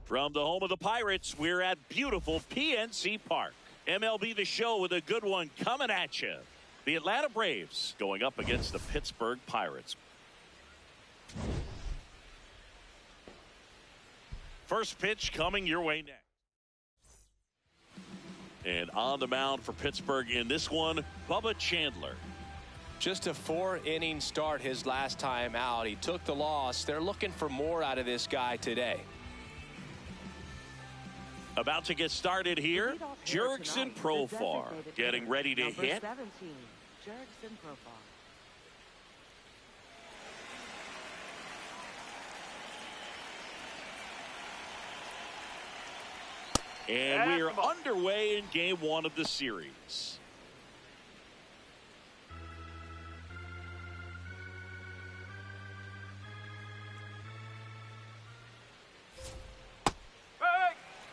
From the home of the Pirates, we're at beautiful PNC Park. MLB The Show with a good one coming at you. The Atlanta Braves going up against the Pittsburgh Pirates. First pitch coming your way next. And on the mound for Pittsburgh in this one, Bubba Chandler. Just a 4-inning start his last time out. He took the loss. They're looking for more out of this guy today. About to get started here, Jurickson Profar getting ready to hit. 17, Jurickson Profar. And we are underway in game one of the series.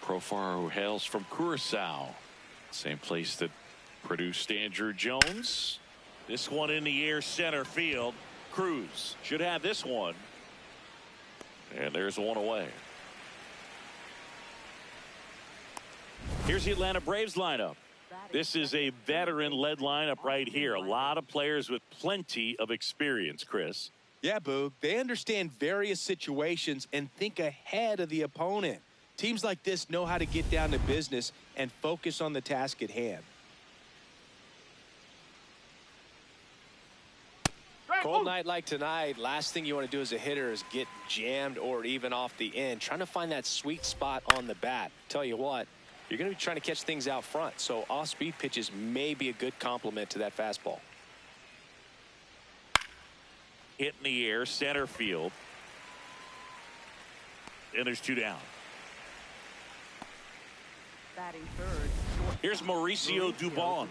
Profar, who hails from Curacao, same place that produced Andruw Jones. This one in the air, center field. Cruz should have this one. And there's one away. Here's the Atlanta Braves lineup. This is a veteran-led lineup right here. A lot of players with plenty of experience, Chris. Yeah, Boog. They understand various situations and think ahead of the opponent. Teams like this know how to get down to business and focus on the task at hand. Cold night like tonight, last thing you want to do as a hitter is get jammed or even off the end. Trying to find that sweet spot on the bat. Tell you what, you're going to be trying to catch things out front, so off-speed pitches may be a good complement to that fastball. Hit in the air, center field. And there's two down. Batting third. Here's Mauricio Dubon.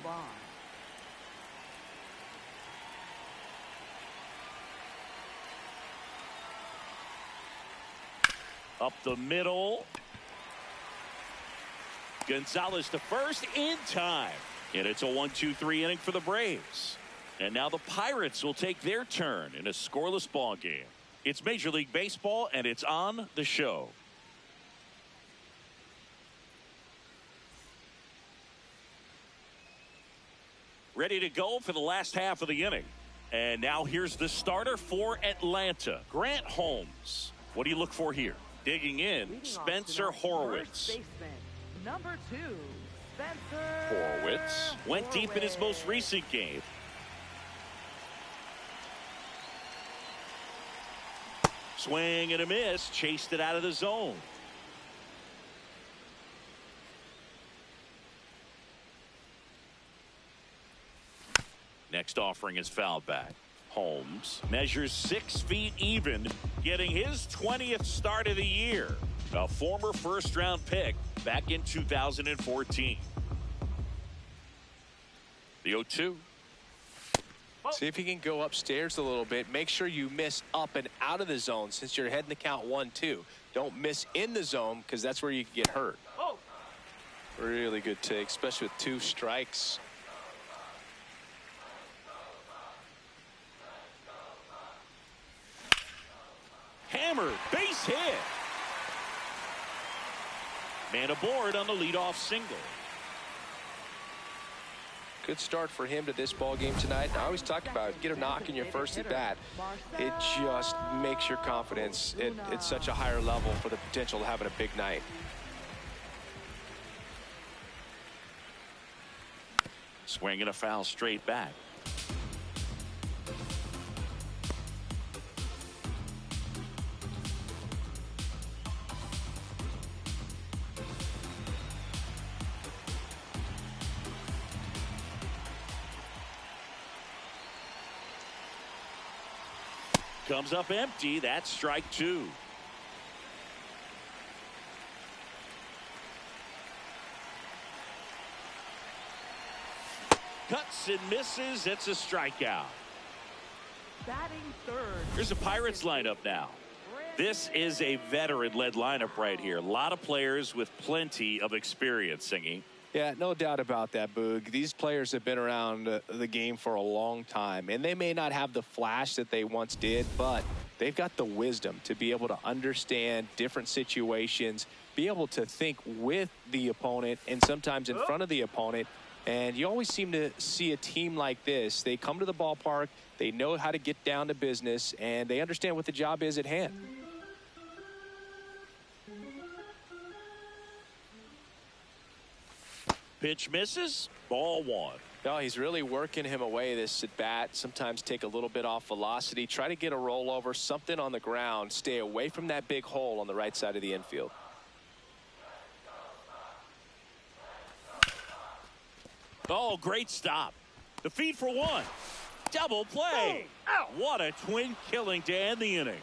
Up the middle. Gonzalez to first in time. And it's a 1-2-3 inning for the Braves. And now the Pirates will take their turn in a scoreless ball game. It's Major League Baseball, and it's on the show. Ready to go for the last half of the inning. And now here's the starter for Atlanta, Grant Holmes. What do you look for here? Digging in, Spencer Horwitz. Number 2, Spencer Horwitz went deep in his most recent game. Swing and a miss, chased it out of the zone. Next offering is fouled back. Holmes measures 6 feet even, getting his 20th start of the year. A former first-round pick back in 2014. The 0-2. See if you can go upstairs a little bit. Make sure you miss up and out of the zone since you're heading the count 1-2. Don't miss in the zone because that's where you can get hurt. Really good take, especially with 2 strikes. Hammered, base hit. Man aboard on the leadoff single. Good start for him to this ball game tonight. I always talk about it. Get a knock in your first at bat. It just makes your confidence at such a higher level for the potential of having a big night. Swinging a foul straight back. Comes up empty. That's strike 2. Cuts and misses. It's a strikeout. Batting third. Here's the Pirates lineup now. This is a veteran-led lineup right here. A lot of players with plenty of experience, Singy. Yeah, no doubt about that, Boog. These players have been around the game for a long time, and they may not have the flash that they once did, but they've got the wisdom to be able to understand different situations, be able to think with the opponent and sometimes in front of the opponent. And you always seem to see a team like this. They come to the ballpark, they know how to get down to business, and they understand what the job is at hand. Pitch misses. Ball one. No, he's really working him away this at bat. Sometimes take a little bit off velocity. Try to get a rollover, something on the ground. Stay away from that big hole on the right side of the infield. Oh, great stop. The feed for one. Double play. What a twin killing to end the inning.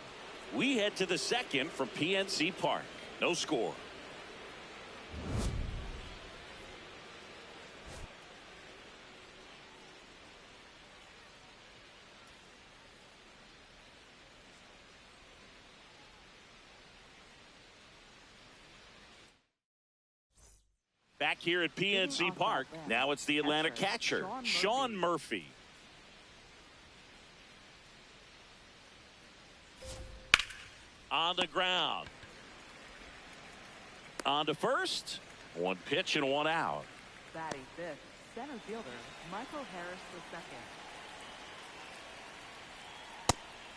We head to the second from PNC Park. No score. Back here at PNC Park, now it's the Atlanta catcher, Sean Murphy. On the ground. On to first. One pitch and one out. Batting fifth, center fielder Michael Harris II.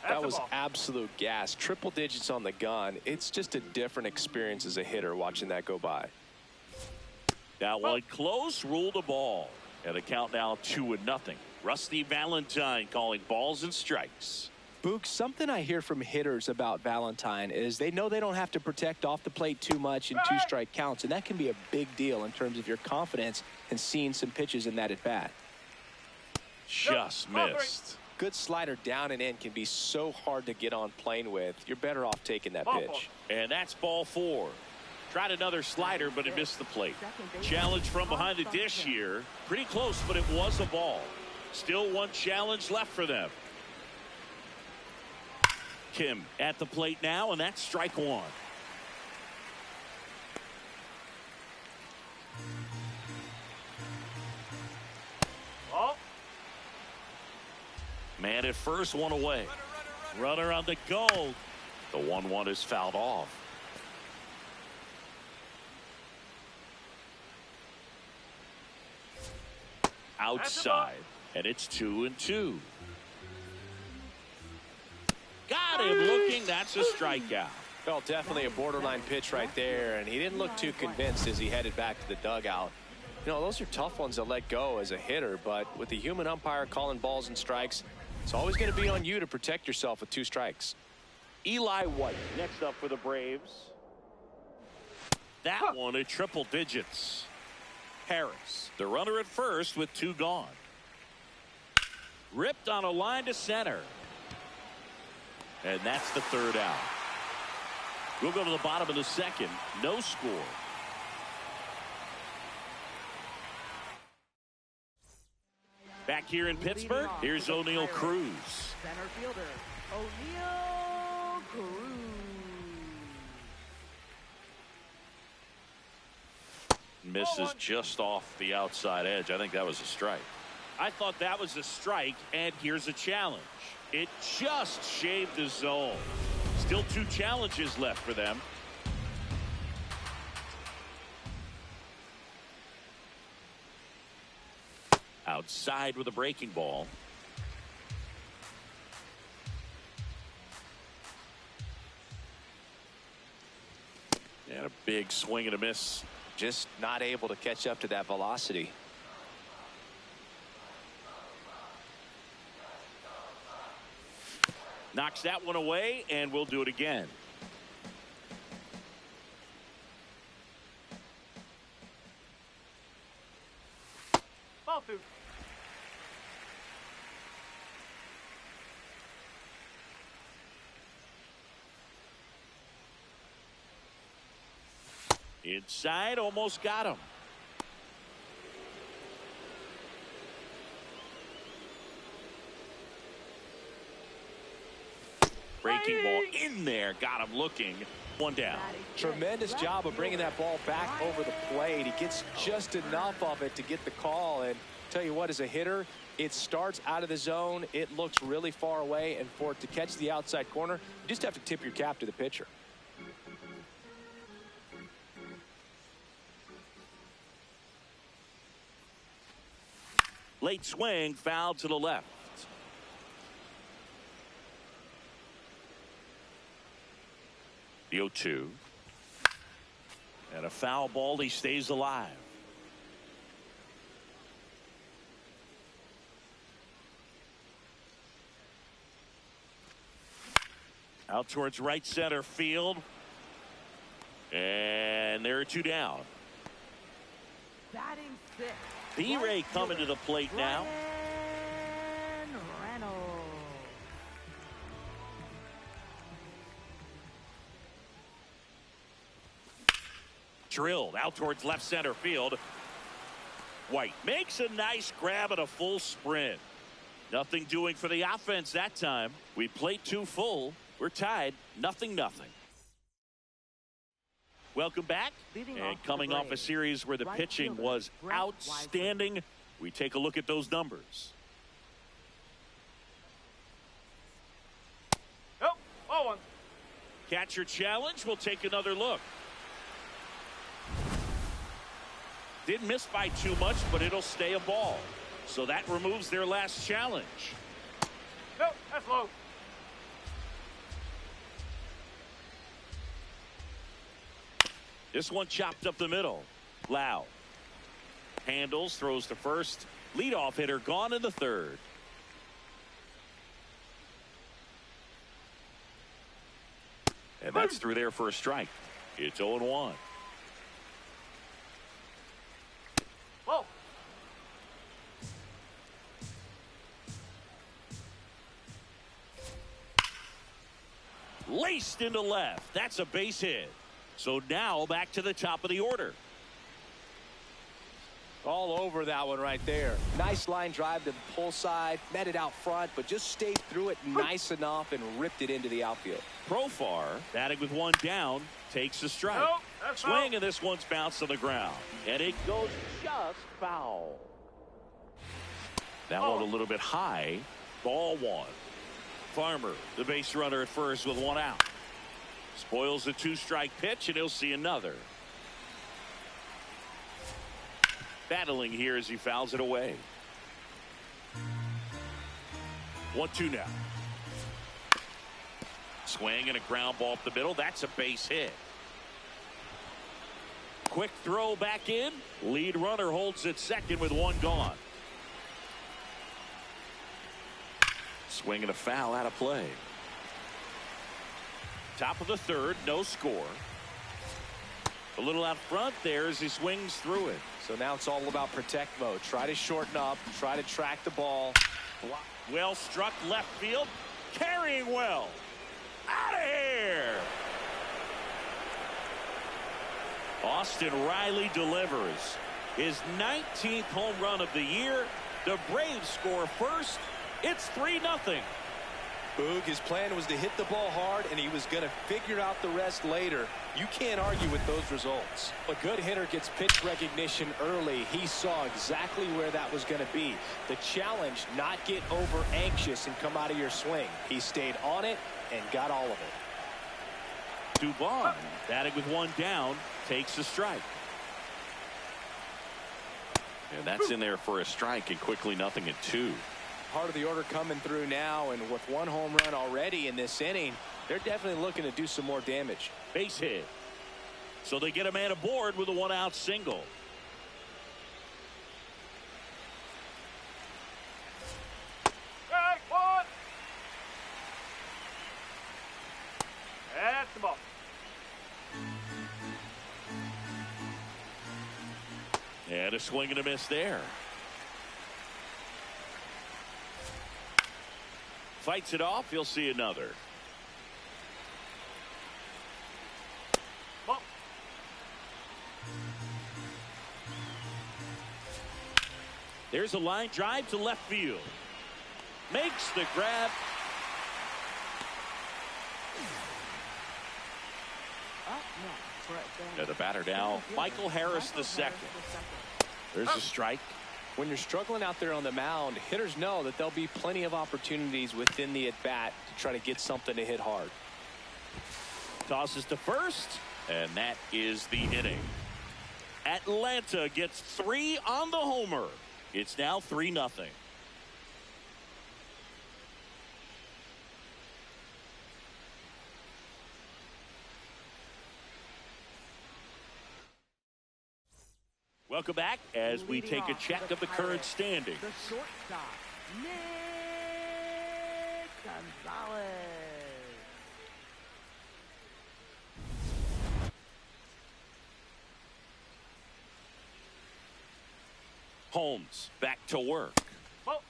That was absolute gas. Triple digits on the gun. It's just a different experience as a hitter watching that go by. That one close, ruled a ball. And the count now 2-0. Rusty Valentine calling balls and strikes. Boog, something I hear from hitters about Valentine is they know they don't have to protect off the plate too much in two-strike counts, and that can be a big deal in terms of your confidence in seeing some pitches in that at-bat. Just missed. Good slider down and in can be so hard to get on plane with. You're better off taking that pitch. And that's ball four. Tried another slider, but it missed the plate. Challenge from behind the dish here. Pretty close, but it was a ball. Still one challenge left for them. Kim at the plate now, and that's strike one. Man at first, one away. Runner on the go. The 1-1 is fouled off. Outside, and it's 2-2. Got him looking. That's a strikeout. Well, definitely a borderline pitch right there, and he didn't look too convinced as he headed back to the dugout. You know, those are tough ones to let go as a hitter, but with the human umpire calling balls and strikes, it's always going to be on you to protect yourself with 2 strikes. Eli White next up for the Braves. That one at triple digits. Harris, the runner at first with 2 gone. Ripped on a line to center. And that's the 3rd out. We'll go to the bottom of the second. No score. Back here in Pittsburgh, here's O'Neal Cruz. Center fielder O'Neal Cruz. Misses just off the outside edge. I think that was a strike. I thought that was a strike, and here's a challenge. It just shaved the zone. Still 2 challenges left for them. Outside with a breaking ball. And a big swing and a miss. Just not able to catch up to that velocity. Knocks that one away, and we'll do it again. Ball 2. Inside, almost got him. Breaking ball in there. Got him looking. One down. Tremendous job of bringing that ball back over the plate. He gets just enough of it to get the call. And tell you what, as a hitter, it starts out of the zone. It looks really far away. And for it to catch the outside corner, you just have to tip your cap to the pitcher. Late swing, foul to the left. The 0-2. And a foul ball. He stays alive. Out towards right center field. And there are two down. Batting six. B-Ray coming to the plate now. Ryan Reynolds. Drilled out towards left center field. White makes a nice grab at a full sprint. Nothing doing for the offense that time. We played two full. We're tied 0-0. Welcome back. And coming off a series where the pitching was outstanding, we take a look at those numbers. Oh, Catcher challenge. We'll take another look. Didn't miss by too much, but it'll stay a ball. So that removes their last challenge. no, that's low. This one chopped up the middle. Lau handles, throws to first. Leadoff hitter gone in the third. And that's through there for a strike. It's 0-1. Whoa. Laced into left. That's a base hit. So now back to the top of the order. All over that one right there. Nice line drive to the pull side. Met it out front, but just stayed through it nice enough and ripped it into the outfield. Profar batting with one down takes a strike. Nope, that's Swing foul. and this one's bounced to the ground. And it goes just foul. That one a little bit high. Ball one. Farmer, the base runner at first with one out. Spoils the two-strike pitch, and he'll see another. Battling here as he fouls it away. 1-2 now. Swing and a ground ball up the middle. That's a base hit. Quick throw back in. Lead runner holds it second with one gone. Swing and a foul out of play. Top of the third, no score. A little out front there as he swings through it. So now it's all about protect mode. Try to shorten up, try to track the ball. Well struck left field. Carrying well. Out of here. Austin Riley delivers his 19th home run of the year. The Braves score first. It's 3-0. Boog, his plan was to hit the ball hard, and he was going to figure out the rest later. You can't argue with those results. A good hitter gets pitch recognition early. He saw exactly where that was going to be. The challenge, not get over anxious and come out of your swing. He stayed on it and got all of it. Dubon batting with one down takes a strike. And that's in there for a strike, and quickly 0-2. Part of the order coming through now, and with one home run already in this inning, they're definitely looking to do some more damage. Base hit. So they get a man aboard with a one-out single. Strike one. That's the ball. And a swing and a miss there. Fights it off. He'll see another. Ball. There's a line drive to left field. Makes the grab. Next, Brett Banner. And the batter now, Michael Harris the second. There's a strike. When you're struggling out there on the mound, hitters know that there'll be plenty of opportunities within the at-bat to try to get something to hit hard. Tosses to first, and that is the inning. Atlanta gets 3 on the homer. It's now 3-0. Welcome back as we Leading take a off check for the of the current Pirates, standings. The shortstop, Nick Gonzalez. Holmes back to work. Ball.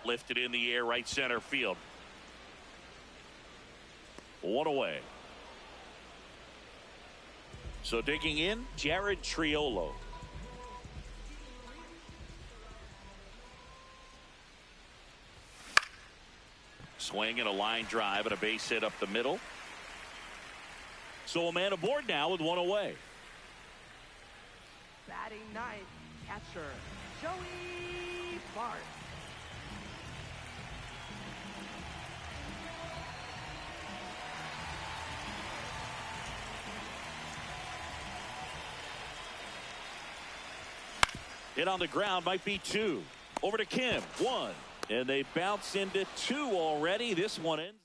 Lifted in the air, right center field. 1 away. So digging in, Jared Triolo. Swing and a line drive and a base hit up the middle. So a man aboard now with 1 away. Batting ninth, catcher, Joey Bart. Hit on the ground, might be 2. Over to Kim, 1. And they bounce into 2 already. This one ends.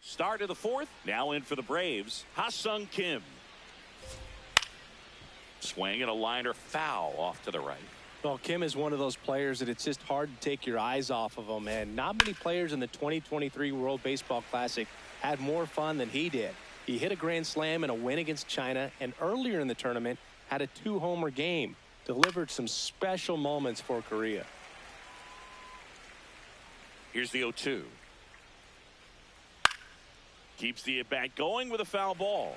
Start of the 4th. Now in for the Braves, Ha-Sung Kim. Swing and a liner foul off to the right. Well, Kim is one of those players that it's just hard to take your eyes off of him. And not many players in the 2023 World Baseball Classic had more fun than he did. He hit a grand slam in a win against China, and earlier in the tournament had a 2-homer game. Delivered some special moments for Korea. Here's the 0-2. Keeps the at-bat going with a foul ball.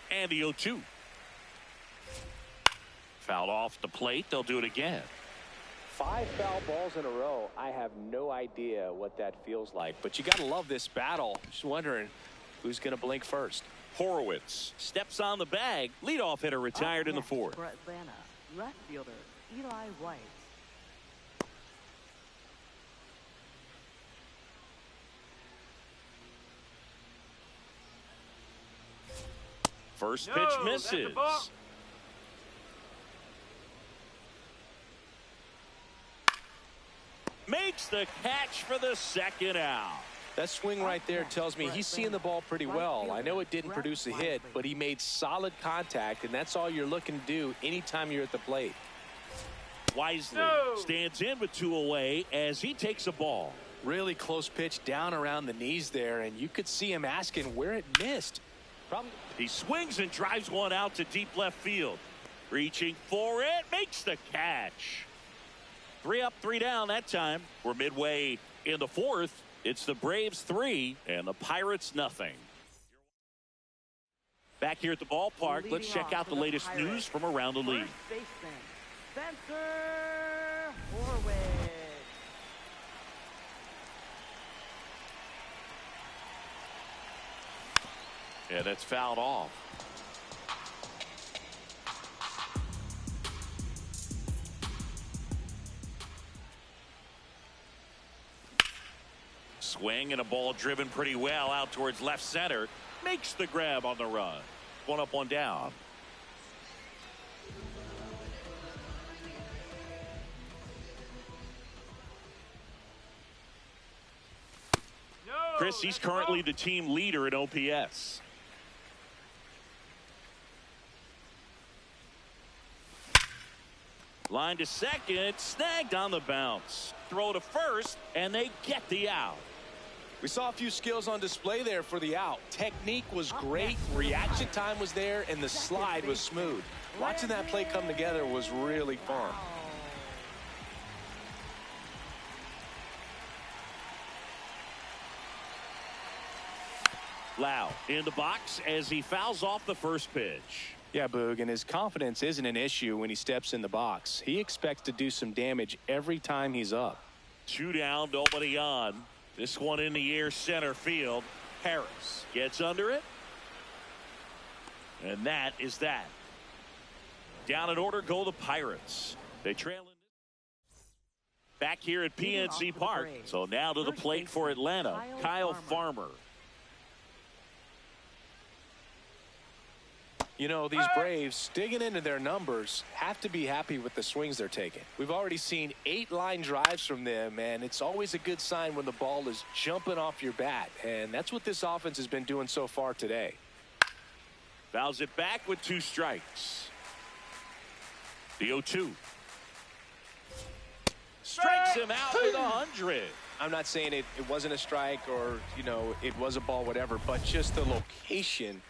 And the 0-2. Fouled off the plate. They'll do it again. 5 foul balls in a row. I have no idea what that feels like. But you got to love this battle. Just wondering who's going to blink first. Horowitz steps on the bag. Leadoff hitter retired in the 4th. For Atlanta, left fielder, Eli White. First No, pitch that's a misses. ball. Makes the catch for the second out. That swing right there tells me he's seeing the ball pretty well. I know it didn't produce a hit, but he made solid contact, and that's all you're looking to do anytime you're at the plate. Wisely No. stands in with 2 away as he takes a ball. Really close pitch down around the knees there, and you could see him asking where it missed. Probably. He swings and drives one out to deep left field. Reaching for it, makes the catch. 3 up, 3 down that time. We're midway in the 4th. It's the Braves 3 and the Pirates nothing. Back here at the ballpark, let's check out the latest news from around the league. First baseman, Spencer Horwitz. Yeah, that's fouled off. Swing and a ball driven pretty well out towards left center. Makes the grab on the run. 1 up, 1 down. No, Chris, he's that's a ball. currently the team leader in OPS. Line to second, snagged on the bounce. Throw to first, and they get the out. We saw a few skills on display there for the out. Technique was great, reaction time was there, and the slide was smooth. Watching that play come together was really fun. Lau in the box as he fouls off the first pitch. Yeah, Boog, and his confidence isn't an issue when he steps in the box. He expects to do some damage every time he's up. 2 down, nobody on. This one in the air center field. Harris gets under it. And that is that. Down in order go the Pirates. They trail in. Back here at PNC Park. So now to the plate for Atlanta, Kyle Farmer. You know, these Braves, digging into their numbers, have to be happy with the swings they're taking. We've already seen 8 line drives from them, and it's always a good sign when the ball is jumping off your bat. And that's what this offense has been doing so far today. Fouls it back with 2 strikes. The 0-2. Strikes him out with 100. I'm not saying it wasn't a strike or, you know, it was a ball, whatever, but just the location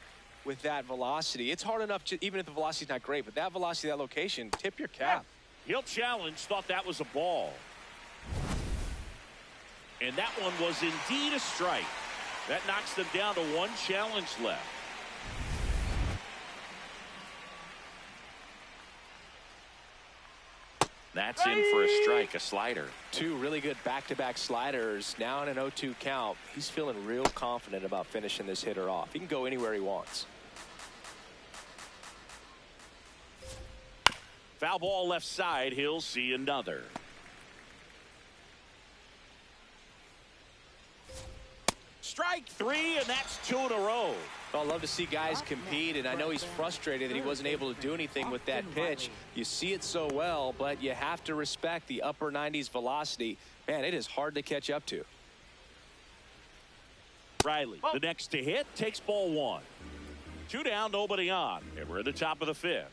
with that velocity. It's hard enough, even if the velocity's not great, but that velocity, that location, tip your cap. He'll challenge, thought that was a ball. And that one was indeed a strike. That knocks them down to 1 challenge left. That's in for a strike, a slider. 2 really good back-to-back sliders. Now in an 0-2 count. He's feeling real confident about finishing this hitter off. He can go anywhere he wants. Foul ball left side. He'll see another. Strike 3, and that's 2 in a row. Well, I love to see guys compete, and I know he's frustrated that he wasn't able to do anything with that pitch. You see it so well, but you have to respect the upper 90s velocity. Man, it is hard to catch up to. Riley, the next to hit, takes ball 1. 2 down, nobody on, and we're at the top of the 5th.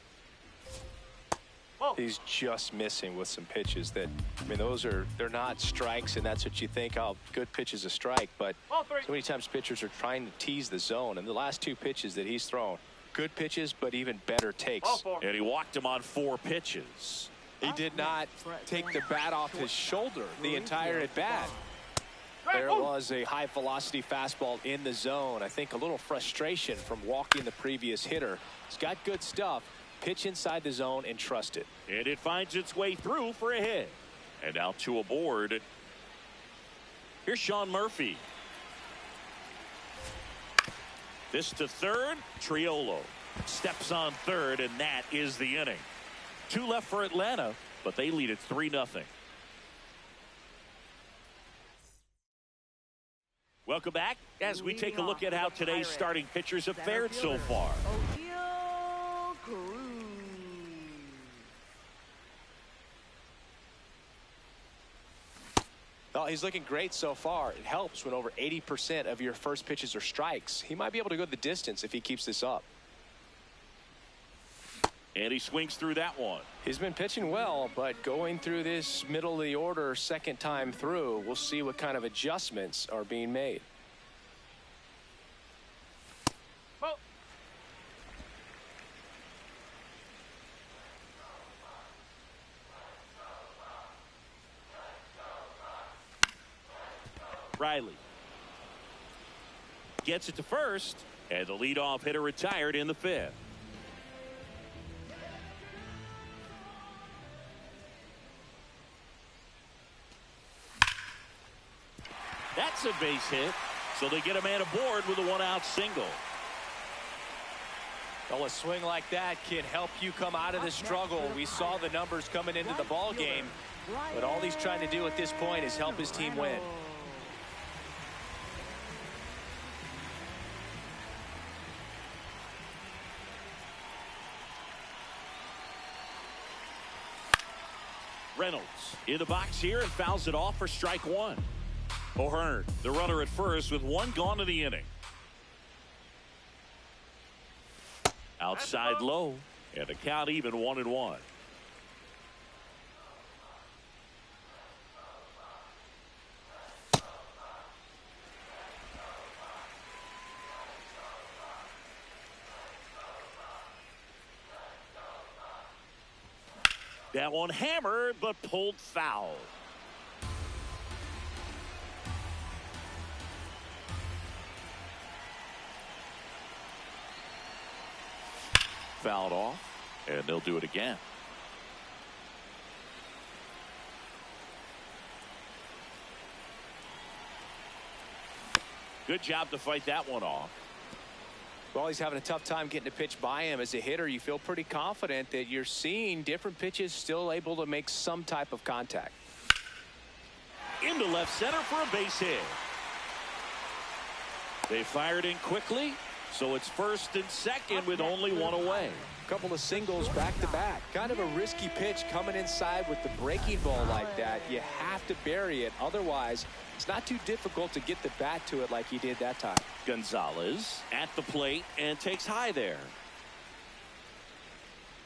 He's just missing with some pitches that, I mean, they're not strikes, and that's what you think, oh, good pitch is a strike, but so many times pitchers are trying to tease the zone, and the last 2 pitches that he's thrown, good pitches, but even better takes. And he walked him on 4 pitches. He did not take the bat off his shoulder the entire at bat. There was a high velocity fastball in the zone. I think a little frustration from walking the previous hitter. He's got good stuff. Pitch inside the zone and trust it. And it finds its way through for a hit. And now 2 aboard. Here's Sean Murphy. This to third. Triolo steps on third, and that is the inning. 2 left for Atlanta, but they lead at 3-0. Welcome back as we take a look at how today's starting pitchers have fared so far. Well, he's looking great so far. It helps when over 80% of your first pitches are strikes. He might be able to go the distance if he keeps this up. And he swings through that one. He's been pitching well, but going through this middle of the order second time through, we'll see what kind of adjustments are being made. Riley gets it to first, and the leadoff hitter retired in the 5th. That's a base hit, so they get a man aboard with a 1-out single. Well, a swing like that can help you come out of the struggle. We saw the numbers coming into the ball game, but all he's trying to do at this point is help his team win. Reynolds in the box here and fouls it off for strike 1. O'Hearn, the runner at first with 1 gone in the inning. Outside low, and the count even 1-1. That one hammered, but pulled foul. Fouled off, and they'll do it again. Good job to fight that one off. Well, he's having a tough time getting a pitch by him. As a hitter, you feel pretty confident that you're seeing different pitches still able to make some type of contact. Into left center for a base hit. They fired in quickly, so it's first and second with only one away. A couple of singles back to back. Kind of a risky pitch coming inside with the breaking ball like that. You have to bury it. Otherwise, it's not too difficult to get the bat to it like he did that time. Gonzalez at the plate and takes high there.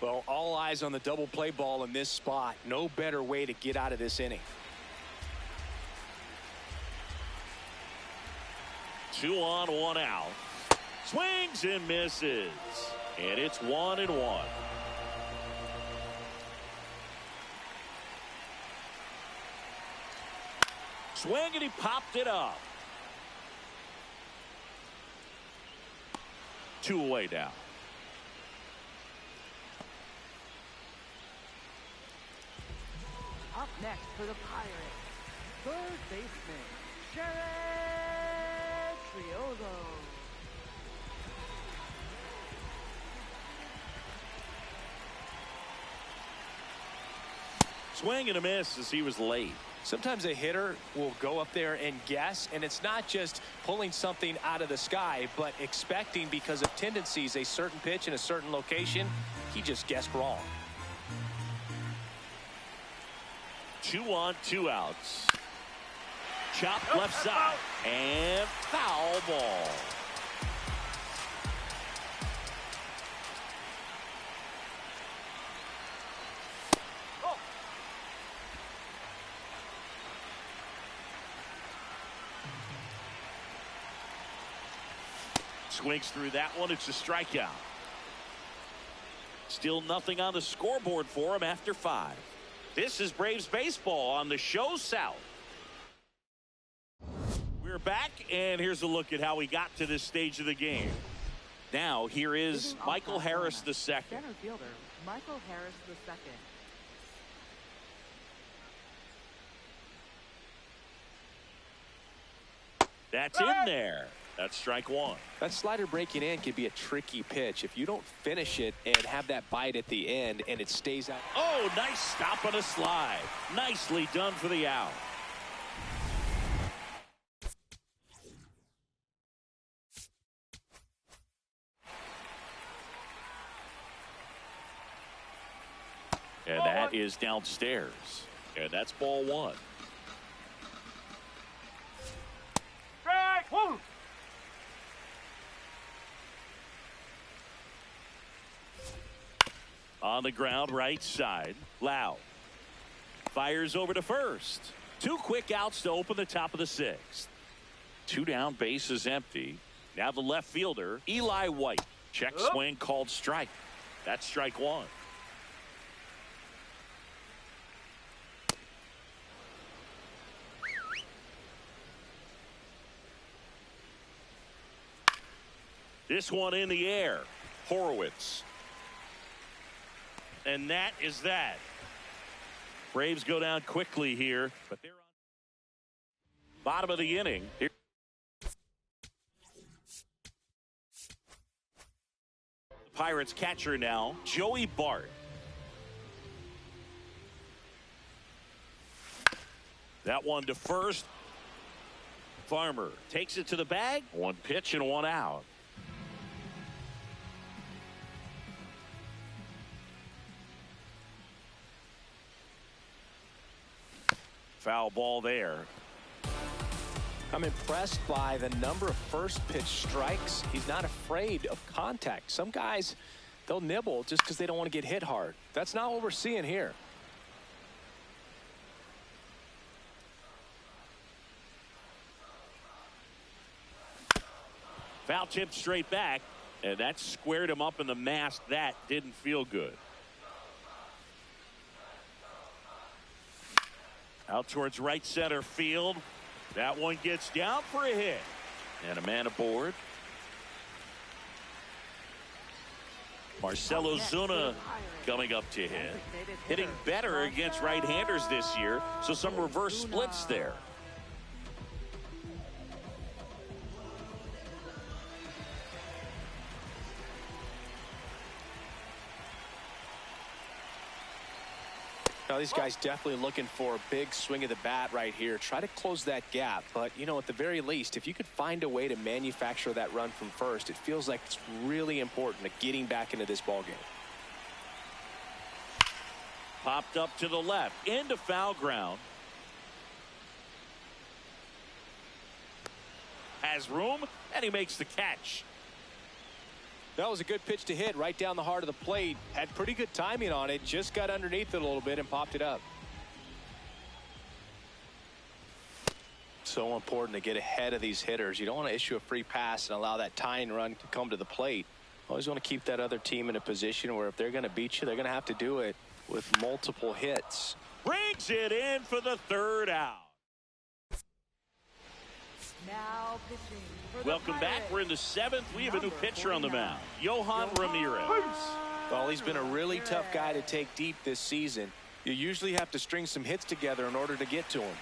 Well, all eyes on the double play ball in this spot. No better way to get out of this inning. 2 on, 1 out. Swings and misses. And it's 1-1. Swing and he popped it up. 2 away now. Up next for the Pirates, third baseman, Jared Triolo. Swing and a miss as he was late. Sometimes a hitter will go up there and guess, and it's not just pulling something out of the sky, but expecting because of tendencies a certain pitch in a certain location. He just guessed wrong. 2 on, 2 outs. Chop left side and foul ball. Swings through that one. It's a strikeout. Still nothing on the scoreboard for him after 5. This is Braves baseball on the show South. We're back, and here's a look at how we got to this stage of the game. Now, here is Michael Harris II. Center fielder, Michael Harris II. That's in there. That's strike 1. That slider breaking in can be a tricky pitch. If you don't finish it and have that bite at the end and it stays out. Oh, nice stop on a slide. Nicely done for the out. And that is downstairs. And that's ball 1. Strike one. On the ground, right side. Lau fires over to first. 2 quick outs to open the top of the 6th. 2 down, base is empty. Now the left fielder, Eli White. Check swing called strike. That's strike 1. This one in the air. Horowitz. And that is that. Braves go down quickly here, but they're on bottom of the inning. Here. The Pirates catcher now, Joey Bart. That one to first. Farmer takes it to the bag. 1 pitch and 1 out. Foul ball there. I'm impressed by the number of first pitch strikes. He's not afraid of contact. Some guys, they'll nibble just because they don't want to get hit hard. That's not what we're seeing here. Foul tip straight back, and that squared him up in the mask. That didn't feel good. Out towards right center field. That one gets down for a hit. And a man aboard. Marcell Ozuna coming up to hit. Hitting better against right-handers this year, so some reverse splits there. Now, these guys definitely looking for a big swing of the bat right here. Try to close that gap. But, you know, at the very least, if you could find a way to manufacture that run from first, it feels like it's really important to getting back into this ballgame. Popped up to the left, into foul ground. Has room, and he makes the catch. That was a good pitch to hit right down the heart of the plate. Had pretty good timing on it. Just got underneath it a little bit and popped it up. So important to get ahead of these hitters. You don't want to issue a free pass and allow that tying run to come to the plate. Always want to keep that other team in a position where if they're going to beat you, they're going to have to do it with multiple hits. Brings it in for the third out. Now pitching for the Welcome back. Pirates. We're in the seventh. We have a new pitcher on the mound, Yohan Ramirez. Well, he's been a really tough guy to take deep this season. You usually have to string some hits together in order to get to him.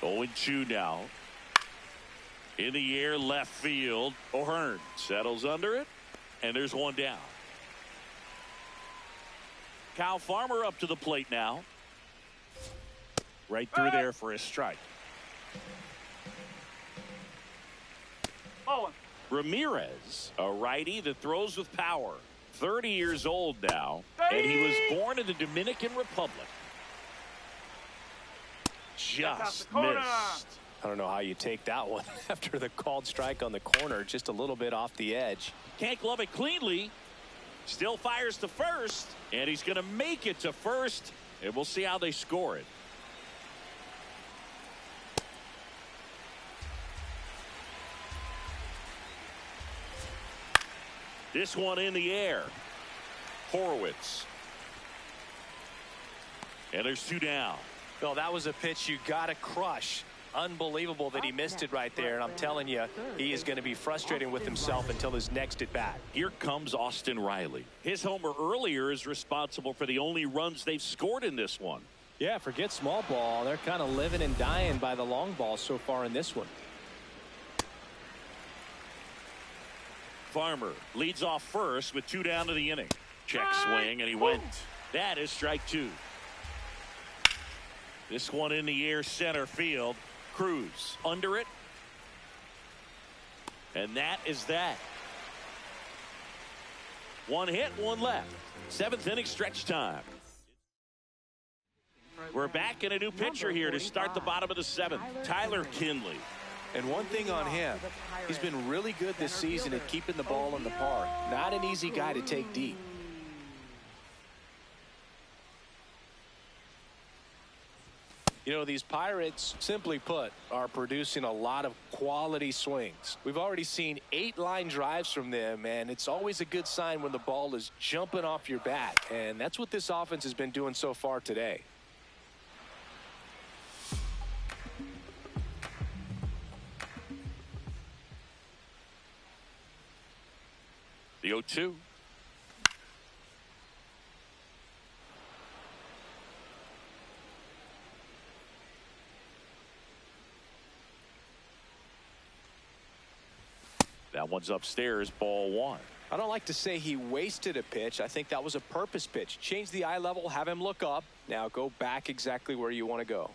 0-2 now. In the air, left field. O'Hearn settles under it, and there's one down. Kyle Farmer up to the plate now. Right through there for a strike. Ramirez, a righty that throws with power. 30 years old now, and he was born in the Dominican Republic. Just missed. I don't know how you take that one after the called strike on the corner, just a little bit off the edge. Can't glove it cleanly. Still fires to first, and he's going to make it to first, and we'll see how they score it. This one in the air. Horowitz. And there's two down. Well, that was a pitch you got to crush. Unbelievable that he missed it right there. And I'm telling you, he is going to be frustrated with himself until his next at bat. Here comes Austin Riley. His homer earlier is responsible for the only runs they've scored in this one. Yeah, forget small ball. They're kind of living and dying by the long ball so far in this one. Farmer leads off first with two down to the inning. Check swing, and he went. That is strike two. This one in the air, center field. Cruz under it. And that is that. One hit, one left. Seventh inning stretch time. We're back in a new pitcher here to start the bottom of the seventh. Tyler Kinley. And one thing on him, he's been really good this season at keeping the ball in the park. Not an easy guy to take deep. You know, these Pirates, simply put, are producing a lot of quality swings. We've already seen 8 line drives from them, and it's always a good sign when the ball is jumping off your bat. And that's what this offense has been doing so far today. The 0-2. That one's upstairs, ball one. I don't like to say he wasted a pitch. I think that was a purpose pitch. Change the eye level, have him look up. Now go back exactly where you want to go.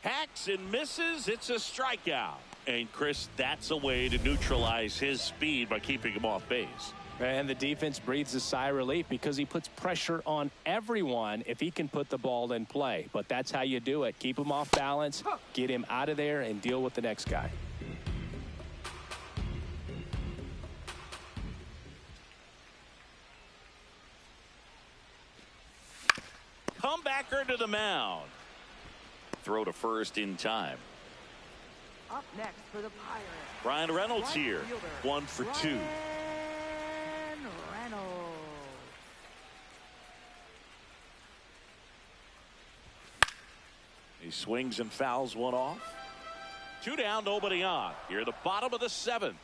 Hacks and misses. It's a strikeout. And Chris, that's a way to neutralize his speed by keeping him off base. And the defense breathes a sigh of relief because he puts pressure on everyone if he can put the ball in play. But that's how you do it. Keep him off balance, get him out of there, and deal with the next guy. Comebacker to the mound. Throw to first in time. Up next for the Pirates. Ryan Reynolds Right here. fielder, 1 for 2. Ryan Reynolds. He swings and fouls one off. 2 down, nobody on. Here at the bottom of the 7th.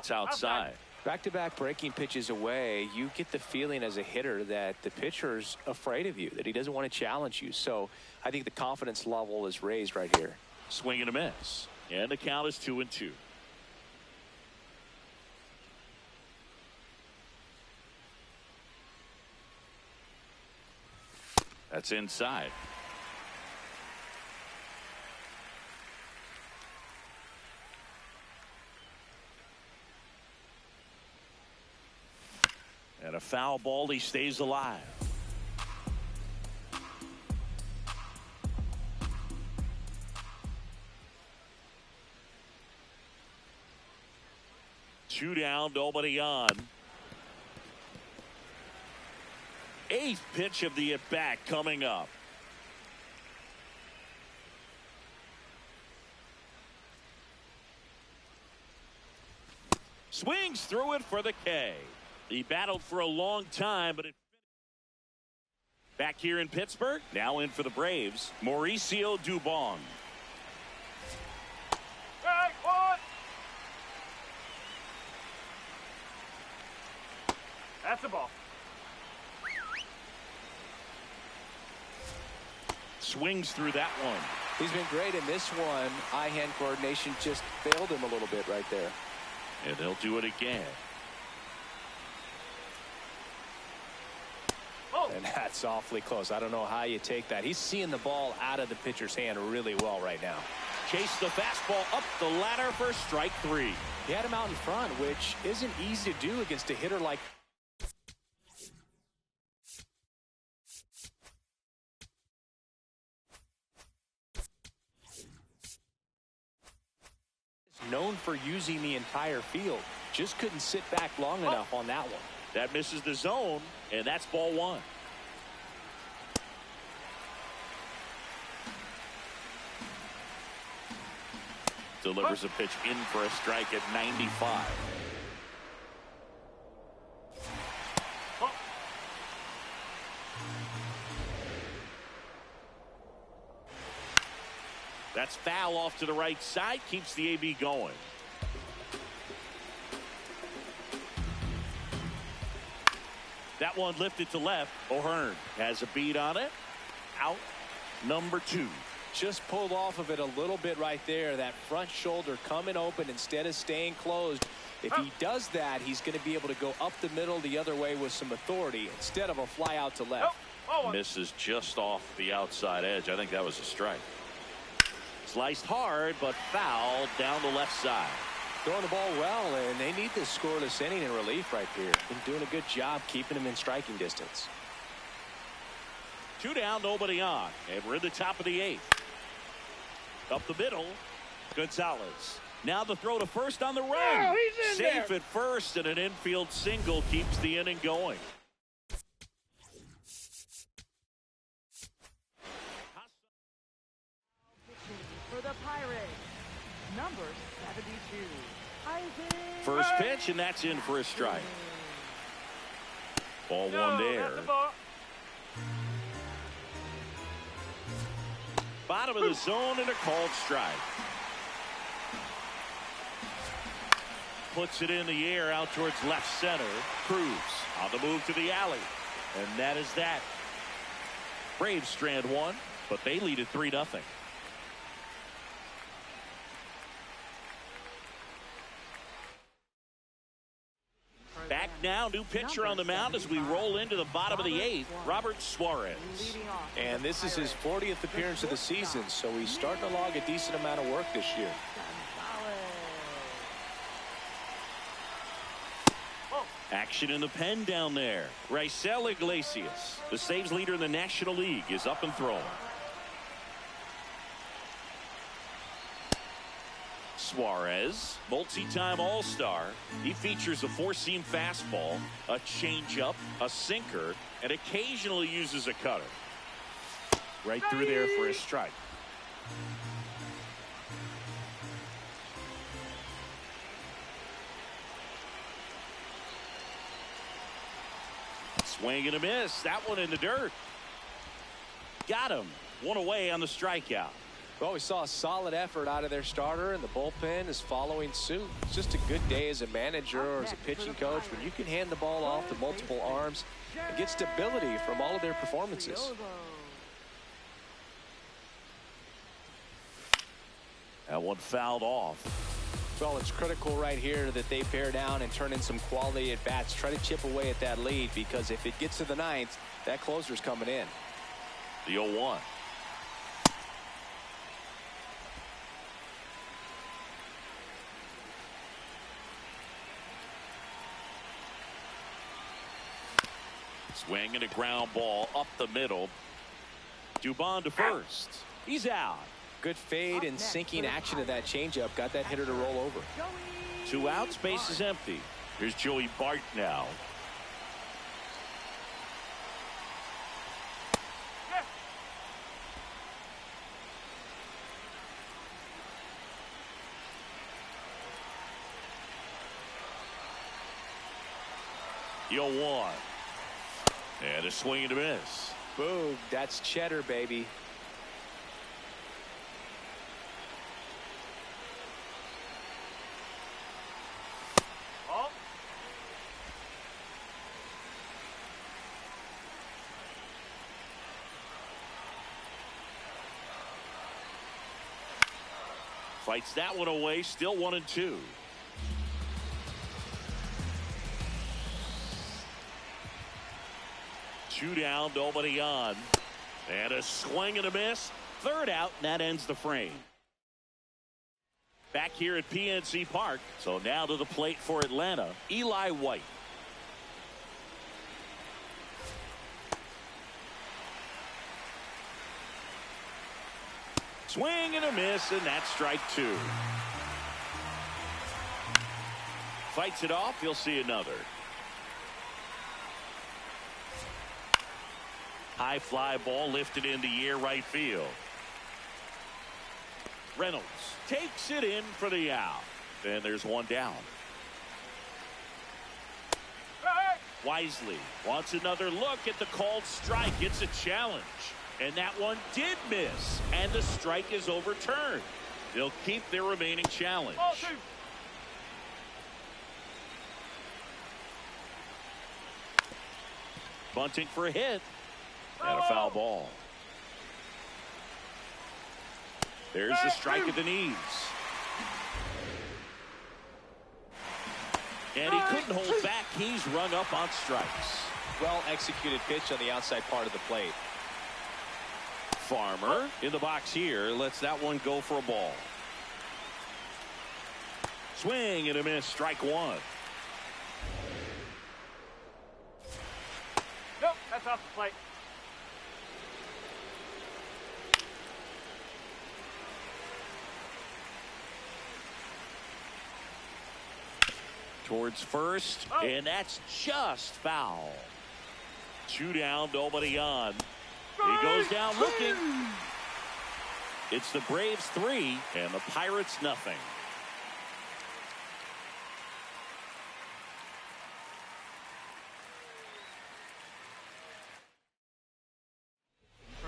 That's outside. Back-to-back breaking pitches away, you get the feeling as a hitter that the pitcher's afraid of you, that he doesn't want to challenge you. So I think the confidence level is raised right here. Swing and a miss. And the count is 2-2. That's inside. And a foul ball, he stays alive. Two down, nobody on. Eighth pitch of the at-bat coming up. Swings through it for the K. He battled for a long time, but it back here in Pittsburgh. Now in for the Braves, Mauricio Dubon. Strike one. That's the ball. Swings through that one. He's been great in this one. Eye-hand coordination just failed him a little bit right there. And they'll do it again. And that's awfully close. I don't know how you take that. He's seeing the ball out of the pitcher's hand really well right now. Chase the fastball up the ladder for strike three. He had him out in front, which isn't easy to do against a hitter like known for using the entire field. Just couldn't sit back long enough on that one. That misses the zone, and that's ball one. Delivers a pitch in for a strike at 95. That's foul off to the right side, keeps the AB going. That one lifted to left. O'Hearn has a beat on it. Out number 2. Just pulled off of it a little bit right there. That front shoulder coming open instead of staying closed. If he does that, he's going to be able to go up the middle the other way with some authority instead of a fly out to left. Misses just off the outside edge. I think that was a strike. Sliced hard, but foul down the left side. Throwing the ball well, and they need this scoreless inning in relief right here. Been doing a good job keeping him in striking distance. 2 down, nobody on, and we're in the top of the 8th. Up the middle, Gonzalez. Now the throw to first on the run. Oh, he's in Safe there. at first, and an infield single keeps the inning going. For the Pirates, number 72, Isaac. First pitch, and that's in for a strike. Ball one there. That's the ball. Bottom of the zone and a called strike. Puts it in the air out towards left center. Cruz on the move to the alley. And that is that. Braves strand one, but they lead at 3-0. Back now, new pitcher on the mound as we roll into the bottom of the 8th, Robert Suarez. Leading off And this is his 40th appearance of the season, so he's starting to log a decent amount of work this year. Action in the pen down there. Raisel Iglesias, the saves leader in the National League, is up and throwing. Suarez, multi-time All-Star. He features a 4-seam fastball, a changeup, a sinker, and occasionally uses a cutter. Right through there for a strike. Swing and a miss. That one in the dirt. Got him. One away on the strikeout. Well, we saw a solid effort out of their starter, and the bullpen is following suit. It's just a good day as a manager or as a pitching coach when you can hand the ball off to multiple arms and get stability from all of their performances. That one fouled off. Well, it's critical right here that they bear down and turn in some quality at bats. Try to chip away at that lead, because if it gets to the ninth, that closer's coming in. The 0-1. Swing and a ground ball up the middle. Dubon to first. He's out. Good fade and sinking action of that changeup got that hitter to roll over. 2 outs, base is empty. Here's Joey Bart now. The 0-1. And a swing and a miss. Boom, that's cheddar, baby. Oh. Fights that one away, still 1-2. Two down, nobody on. And a swing and a miss. 3rd out, and that ends the frame. Back here at PNC Park. So now to the plate for Atlanta, Eli White. Swing and a miss, and that's strike 2. Fights it off, you'll see another. High fly ball lifted in the air, right field. Reynolds takes it in for the out. And there's one down. Hey! Wisely wants another look at the called strike. It's a challenge. And that one did miss. And the strike is overturned. They'll keep their remaining challenge. Ball 2. Bunting for a hit. And a foul ball. There's the strike at the knees. And he couldn't hold back. He's rung up on strikes. Well executed pitch on the outside part of the plate. Farmer in the box here lets that one go for a ball. Swing and a miss, strike 1. Nope, that's off the plate. Towards first, and that's just foul. 2 down, nobody on. He goes down looking. It's the Braves 3 and the Pirates nothing.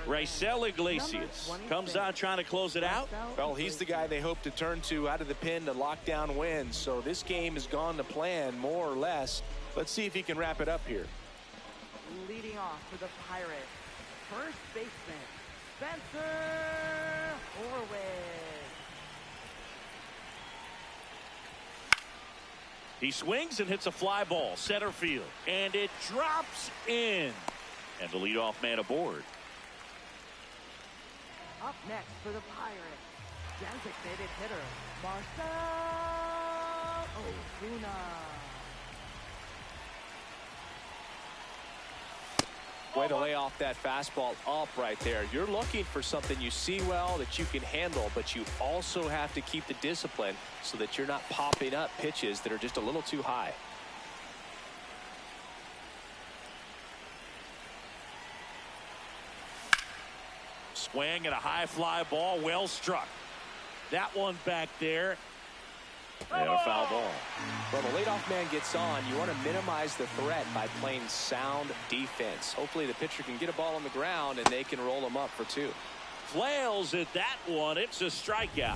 Raisel Iglesias comes on trying to close it out. Well, he's the guy they hope to turn to out of the pen to lock down wins. So this game has gone to plan, more or less. Let's see if he can wrap it up here. Leading off for the Pirates, first baseman, Spencer Horwitz. He swings and hits a fly ball, center field, and it drops in. And the leadoff man aboard. Up next for the Pirates, designated hitter, Marcell Ozuna. Way to lay off that fastball up right there. You're looking for something you see well that you can handle, but you also have to keep the discipline so that you're not popping up pitches that are just a little too high. Swing and a high fly ball, well struck. That one back there. And a foul ball. Well, the leadoff man gets on. You want to minimize the threat by playing sound defense. Hopefully the pitcher can get a ball on the ground and they can roll him up for 2. Flails at that one. It's a strikeout.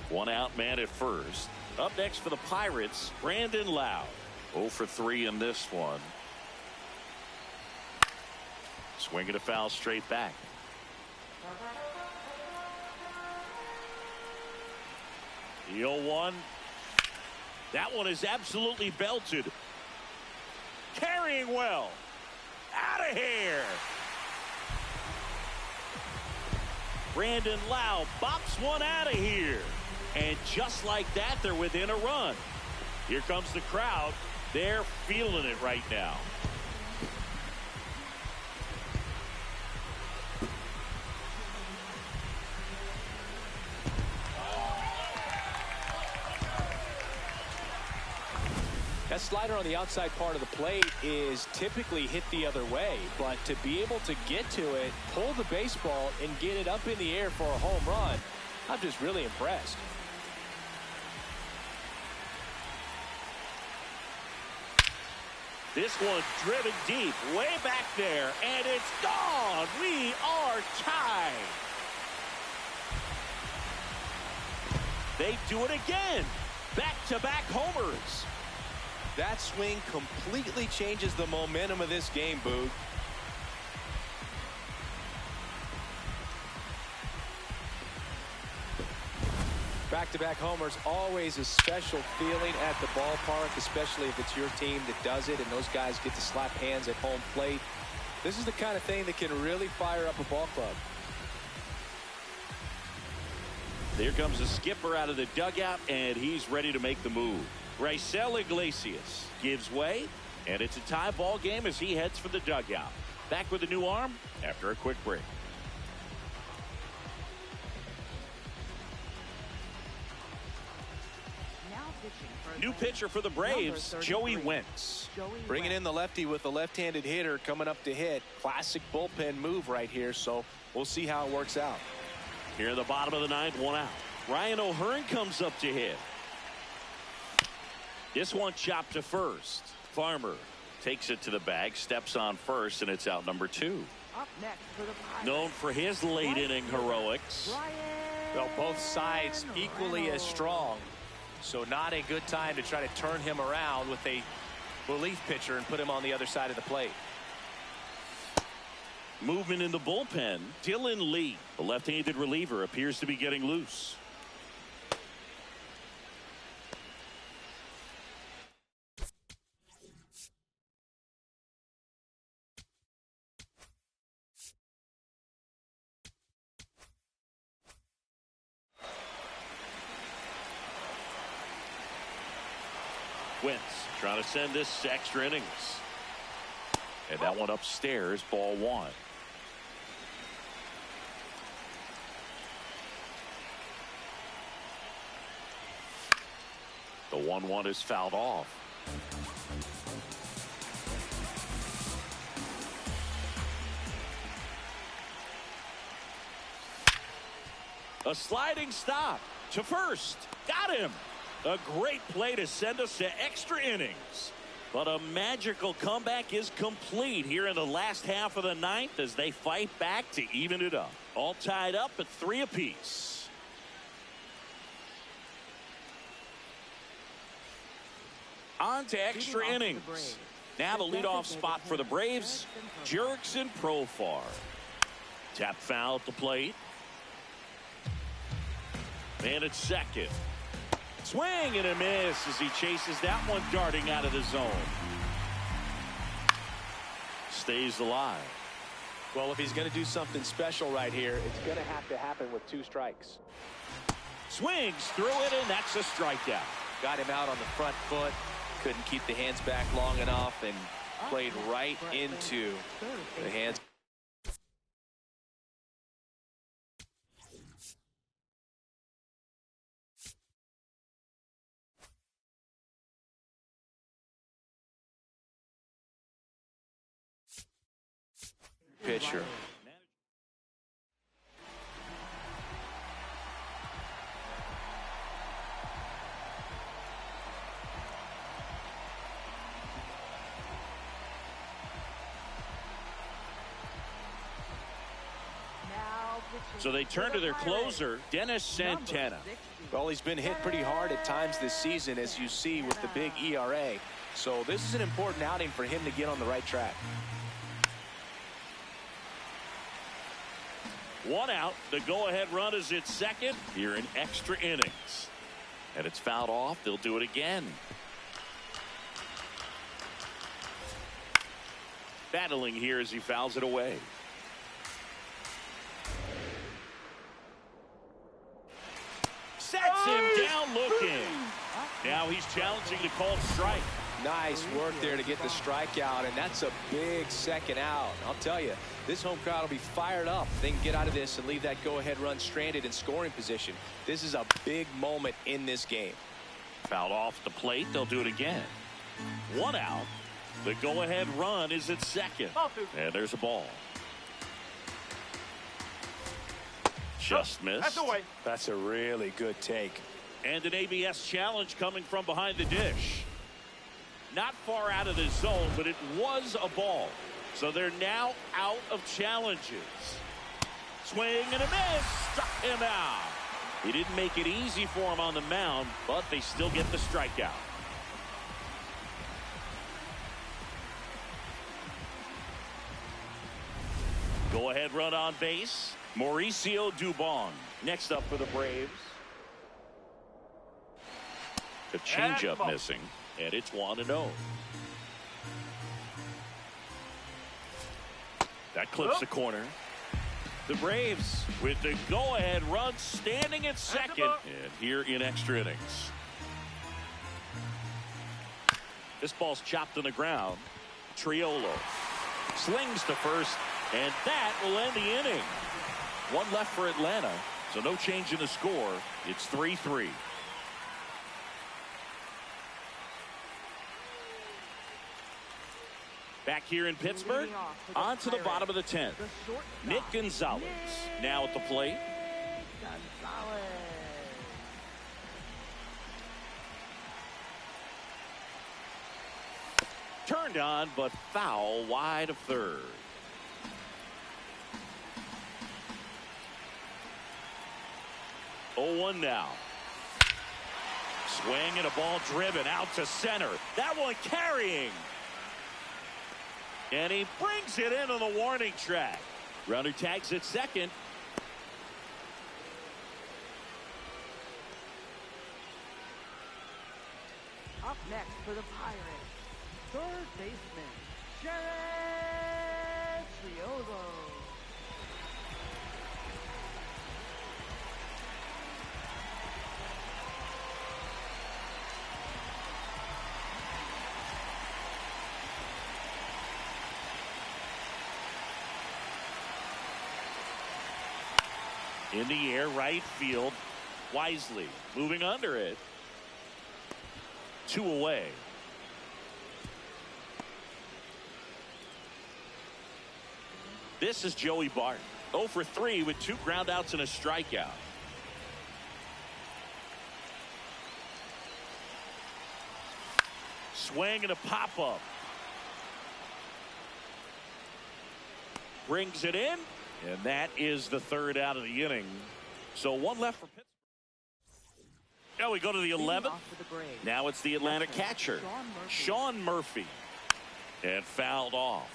One out man at first. Up next for the Pirates, Brandon Lowe. 0 for 3 in this one. Swinging a foul straight back. The 0-1. That one is absolutely belted. Carrying well. Out of here. Brandon Lowe bops one out of here. And just like that, they're within a run. Here comes the crowd. They're feeling it right now. That slider on the outside part of the plate is typically hit the other way, but to be able to get to it, pull the baseball, and get it up in the air for a home run, I'm just really impressed. This one driven deep, way back there, and it's gone. We are tied. They do it again. Back-to-back homers. That swing completely changes the momentum of this game, Boog. Back-to-back homers, always a special feeling at the ballpark, especially if it's your team that does it and those guys get to slap hands at home plate. This is the kind of thing that can really fire up a ball club. There comes the skipper out of the dugout, and he's ready to make the move. Raisel Iglesias gives way, and it's a tie ball game as he heads for the dugout. Back with a new arm after a quick break. New pitcher for the Braves, Joey Wentz. Bringing in the lefty with the left-handed hitter coming up to hit. Classic bullpen move right here, so we'll see how it works out. Here in the bottom of the ninth, one out. Ryan O'Hearn comes up to hit. This one chopped to first. Farmer takes it to the bag, steps on first, and it's out number 2. Up next for the Pirates, Known for his late inning heroics. Well, both sides equally as strong, so not a good time to try to turn him around with a relief pitcher and put him on the other side of the plate. Movement in the bullpen. Dylan Lee, the left-handed reliever, appears to be getting loose. Wentz trying to send this to extra innings. And that one upstairs, ball 1. The 1-1 is fouled off. A sliding stop to first. Got him. A great play to send us to extra innings. But a magical comeback is complete here in the last half of the ninth as they fight back to even it up. All tied up at 3 apiece. On to extra innings. Now the leadoff spot for the Braves, Jurickson Profar. Tap foul at the plate. Man at second. Swing and a miss as he chases that one darting out of the zone. Stays alive. Well, if he's going to do something special right here, it's going to have to happen with 2 strikes. Swings through it, and that's a strikeout. Got him out on the front foot. Couldn't keep the hands back long enough and played right into the hands. Pitcher. Now pitching So they turn to their closer, Dennis Santana. Well, he's been hit pretty hard at times this season, as you see with the big ERA. So this is an important outing for him to get on the right track. One out. The go-ahead run is at second here in extra innings. And it's fouled off. They'll do it again. Battling here as he fouls it away. Sets him down looking. Now he's challenging the called strike. Nice work there to get the strikeout, and that's a big second out. I'll tell you, this home crowd will be fired up. They can get out of this and leave that go-ahead run stranded in scoring position. This is a big moment in this game. Fouled off the plate. They'll do it again. One out. The go-ahead run is at second. And there's a ball. Just missed. That's away. That's a really good take. And an ABS challenge coming from behind the dish. Not far out of the zone, but it was a ball. So they're now out of challenges. Swing and a miss. Struck him out. He didn't make it easy for him on the mound, but they still get the strikeout. Go ahead run on base. Mauricio Dubon next up for the Braves. The changeup missing, and it's 1-0. That clips the corner. The Braves with the go-ahead run standing at second, and here in extra innings. This ball's chopped on the ground. Triolo slings to first, and that will end the inning. One left for Atlanta, so no change in the score. It's 3-3. Back here in Pittsburgh, on to the bottom of the 10th. Nick Gonzalez now at the plate. Turned on, but foul wide of third. Oh, 1 now. Swing and a ball driven out to center. That one carrying. And he brings it into the warning track. Runner tags at second. Up next for the Pirates, third baseman, Jared Triolo. In the air, right field. Wisely moving under it. 2 away. This is Joey Bart. 0 for 3 with 2 groundouts and a strikeout. Swing and a pop-up. Brings it in. And that is the third out of the inning. So 1 left for Pittsburgh. Now we go to the 11th. Now it's the Atlanta catcher, Sean Murphy. And fouled off.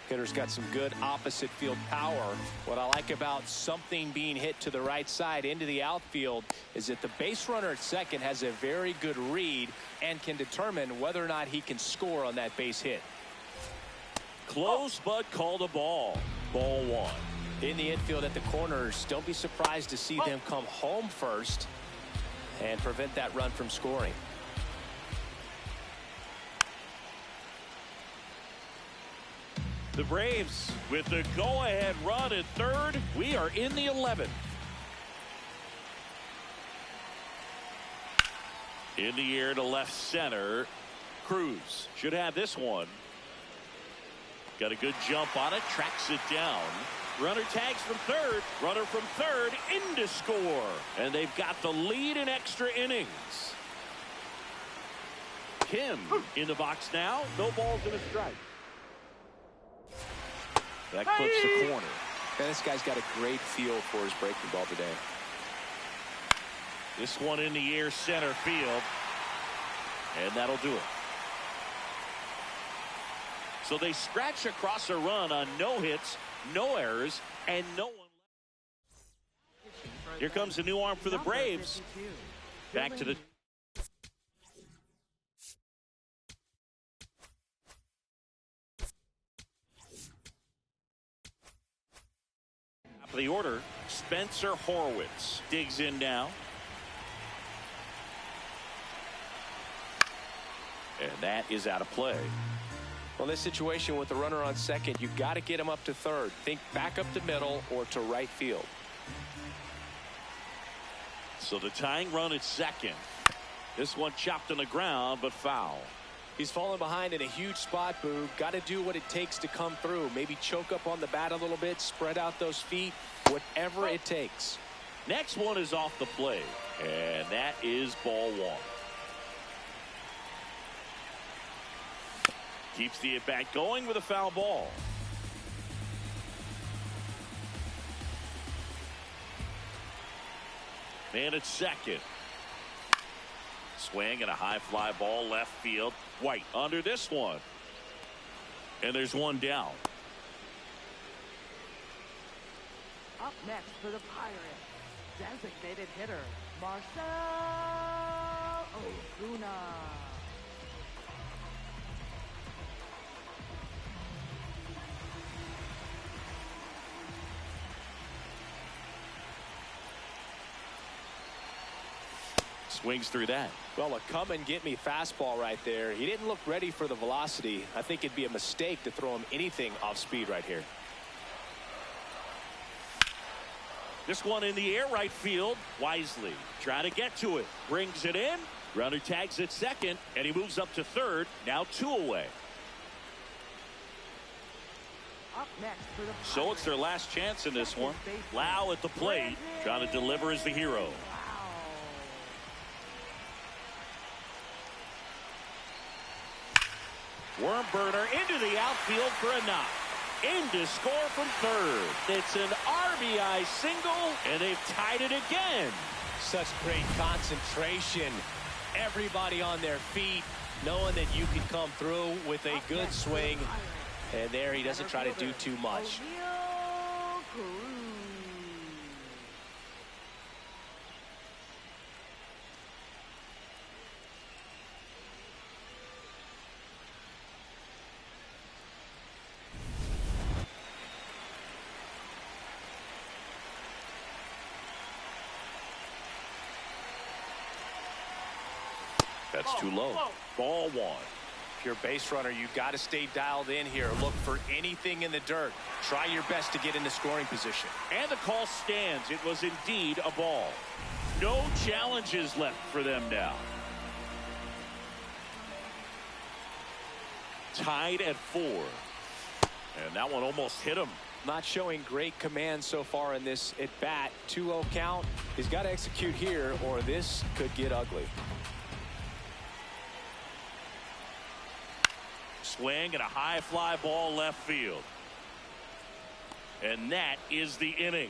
Hitter's got some good opposite field power. What I like about something being hit to the right side into the outfield is that the base runner at second has a very good read and can determine whether or not he can score on that base hit. Close, but called a ball. Ball 1. In the infield at the corners, don't be surprised to see them come home first and prevent that run from scoring. The Braves with the go-ahead run at third. We are in the 11th. In the air to left center. Cruz should have this one. Got a good jump on it. Tracks it down. Runner tags from third. Runner from third in to score. And they've got the lead in extra innings. Kim in the box now. No balls and a strike. That clips the corner. Man, this guy's got a great feel for his breaking ball today. This one in the air center field. And that'll do it. So they scratch across a run on no hits, no errors, and no one. Here comes a new arm for the Braves. Back to the. Top of the order, Spencer Horwitz digs in now. And that is out of play. Well, this situation with the runner on second, you've got to get him up to third. Think back up the middle or to right field. So the tying run at second. This one chopped on the ground, but foul. He's falling behind in a huge spot, Boog. Got to do what it takes to come through. Maybe choke up on the bat a little bit, spread out those feet, whatever it takes. Next one is off the plate, and that is ball one. Keeps the at-bat going with a foul ball. Man at second. Swing and a high fly ball left field. White under this one. And there's one down. Up next for the Pirates, designated hitter, Marcell Ozuna. Swings through that. Well, a come and get me fastball right there. He didn't look ready for the velocity. I think it'd be a mistake to throw him anything off speed right here. This one in the air right field. Wisely trying to get to it. Brings it in. Runner tags at second, and he moves up to third. Now 2 away. Up next for the So it's their last chance in this one. Lau at the plate, trying to deliver as the hero. Worm burner into the outfield for a knock. In to score from third. It's an RBI single, and they've tied it again. Such great concentration. Everybody on their feet, knowing that you can come through with a good swing. And there he doesn't try to do too much. That's too low. Ball one. If you're a base runner, you got to stay dialed in here. Look for anything in the dirt. Try your best to get into scoring position. And the call stands. It was indeed a ball. No challenges left for them now. Tied at 4. And that one almost hit him. Not showing great command so far in this at bat. 2-0 count. He's got to execute here or this could get ugly. Swing and a high fly ball left field. And that is the inning.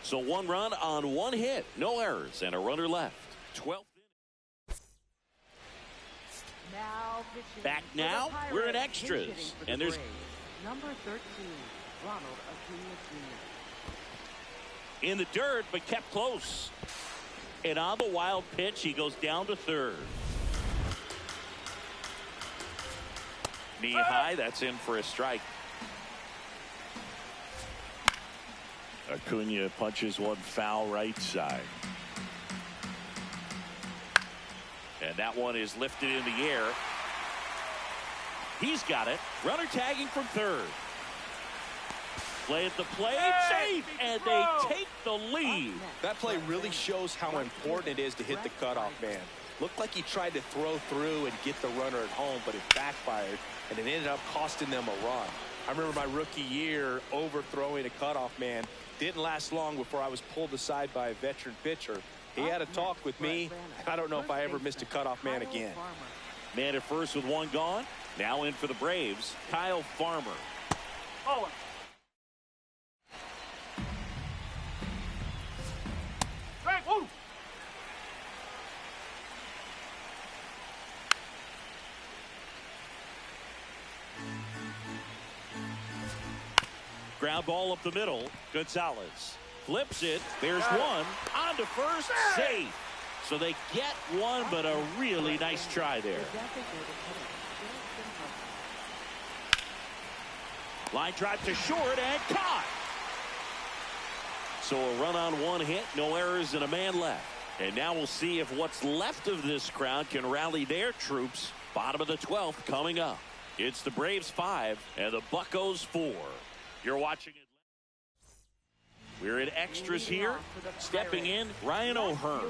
So 1 run on 1 hit. No errors and a runner left. 12th inning. Back now, we're in extras. And there's number 13, Ronald Acuna Jr. in the dirt, but kept close. And on the wild pitch, he goes down to third. Knee high, that's in for a strike. Acuna punches one foul right side. And that one is lifted in the air. He's got it. Runner tagging from third. Play at the plate, safe, and they take the lead. That play really shows how important it is to hit the cutoff man. Looked like he tried to throw through and get the runner at home, but it backfired, and it ended up costing them a run. I remember my rookie year overthrowing a cutoff man. Didn't last long before I was pulled aside by a veteran pitcher. He had a talk with me. I don't know if I ever missed a cutoff man again. Man at first with 1 gone. Now in for the Braves, Kyle Farmer. Oh, Ground ball up the middle. Gonzalez flips it. There's one. On to first. Safe. So they get one, but a really nice try there. Line drive to short and caught. So a run on one hit, no errors, and a man left. And now we'll see if what's left of this crowd can rally their troops. Bottom of the 12th coming up. It's the Braves 5 and the Buccos 4. You're watching it. We're in extras here. Stepping in, Ryan O'Hearn.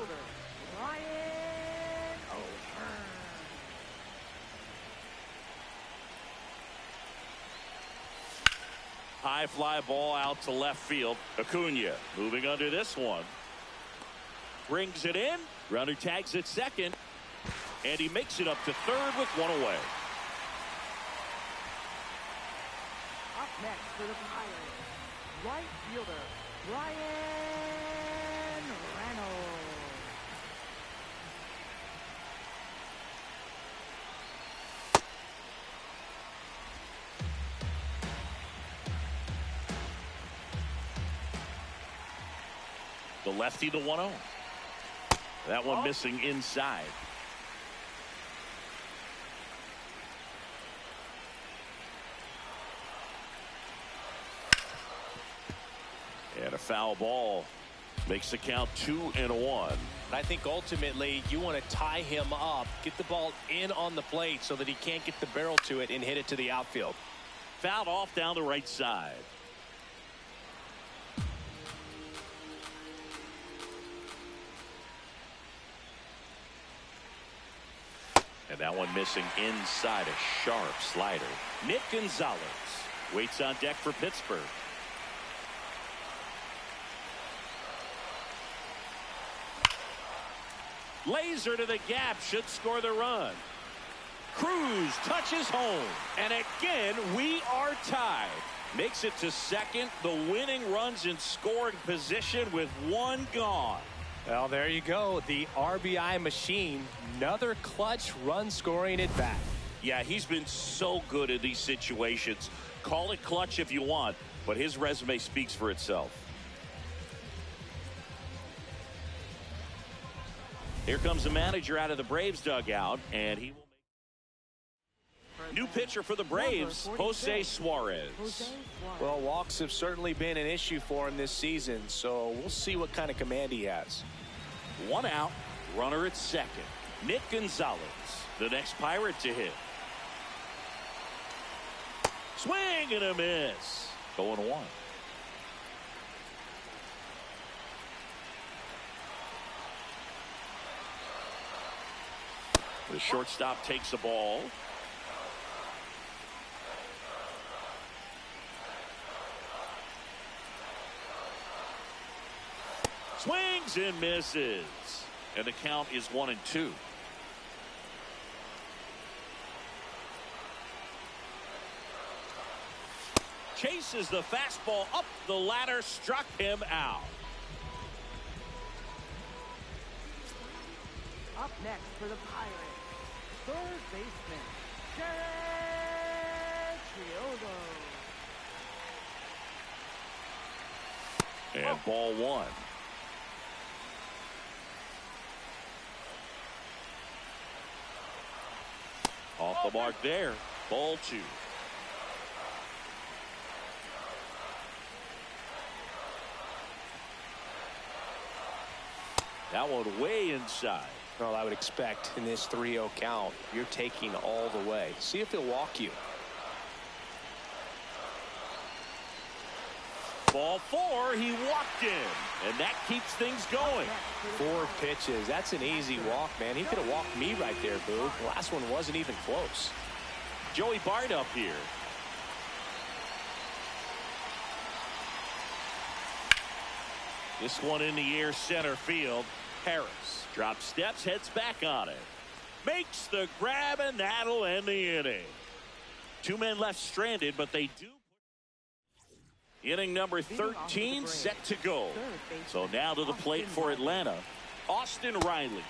High fly ball out to left field. Acuna moving under this one. Brings it in. Runner tags at second. And he makes it up to third with one away. Up next for the Pirates, right fielder, Brian Reynolds. The lefty, the 1-0. That one missing inside. And a foul ball makes the count 2-1. I think ultimately you want to tie him up, get the ball in on the plate so that he can't get the barrel to it and hit it to the outfield. Fouled off down the right side. And that one missing inside, a sharp slider. Nick Gonzalez waits on deck for Pittsburgh. Laser to the gap, should score the run. Cruz touches home. And again, we are tied. Makes it to second. The winning runs in scoring position with one gone. Well, there you go. The RBI machine. Another clutch run scoring at bat. Yeah, he's been so good in these situations. Call it clutch if you want, but his resume speaks for itself. Here comes the manager out of the Braves dugout, and he will make... New pitcher for the Braves, Jose Suarez. Well, walks have certainly been an issue for him this season, so we'll see what kind of command he has. One out, runner at second. Nick Gonzalez, the next Pirate to hit. Swing and a miss. 0-1. The shortstop takes the ball. Swings and misses. And the count is 1-2. Chases the fastball up the ladder, struck him out. Up next for the Pirates, third baseman, Jared Triogo. And ball one. Off the mark there. Ball two. That one way inside. Well, I would expect in this 3-0 count, you're taking all the way. See if he'll walk you. Ball four, he walked in, and that keeps things going. 4 pitches. That's an easy walk, man. He could have walked me right there, Boo. The last one wasn't even close. Joey Bart up here. This one in the air, center field. Harris drops steps, heads back on it. Makes the grab, and that'll end the inning. 2 men left stranded, but they do. Inning number 13 set to go. So now to the plate for Atlanta, Austin Riley.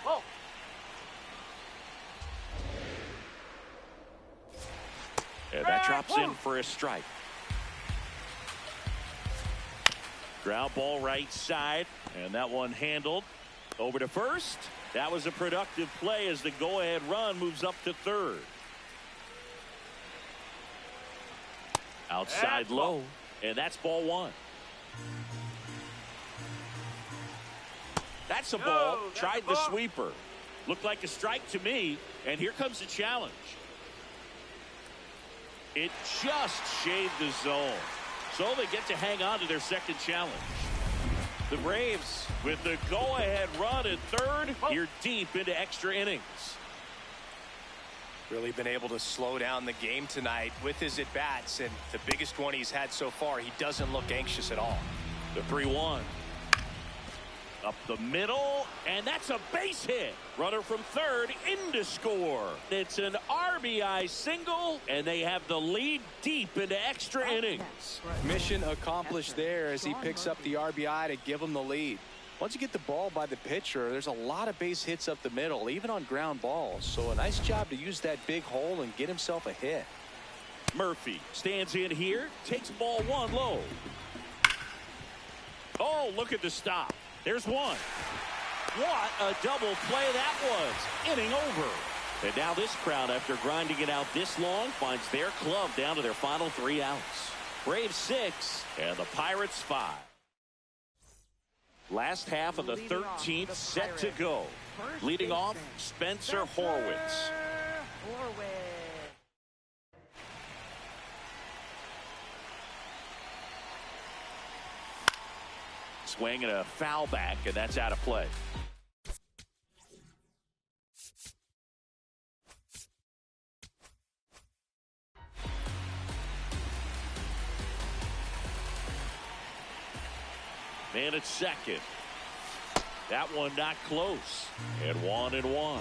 And that drops in for a strike. Ground ball right side, and that one handled over to first. That was a productive play as the go-ahead run moves up to third. Outside low, and that's ball one. That's a ball. Tried the sweeper. Looked like a strike to me, and here comes the challenge. It just shaved the zone. So they get to hang on to their second challenge. The Braves with the go-ahead run at third. You're deep into extra innings. Really been able to slow down the game tonight with his at-bats, and the biggest one he's had so far, he doesn't look anxious at all. The 3-1. Up the middle, and that's a base hit. Runner from third in to score. It's an RBI single, and they have the lead deep into extra innings. Mission accomplished there as he picks up the RBI to give him the lead. Once you get the ball by the pitcher, there's a lot of base hits up the middle, even on ground balls. So a nice job to use that big hole and get himself a hit. Murphy stands in here, takes ball one low. Oh, look at the stop. There's one. What a double play that was. Inning over. And now this crowd, after grinding it out this long, finds their club down to their final 3 outs. Braves 6 and the Pirates 5. Last half of the 13th set to go. Leading off, Spencer Horwitz. Swing and a foul back, and that's out of play. Man at second. That one not close. And 1-1.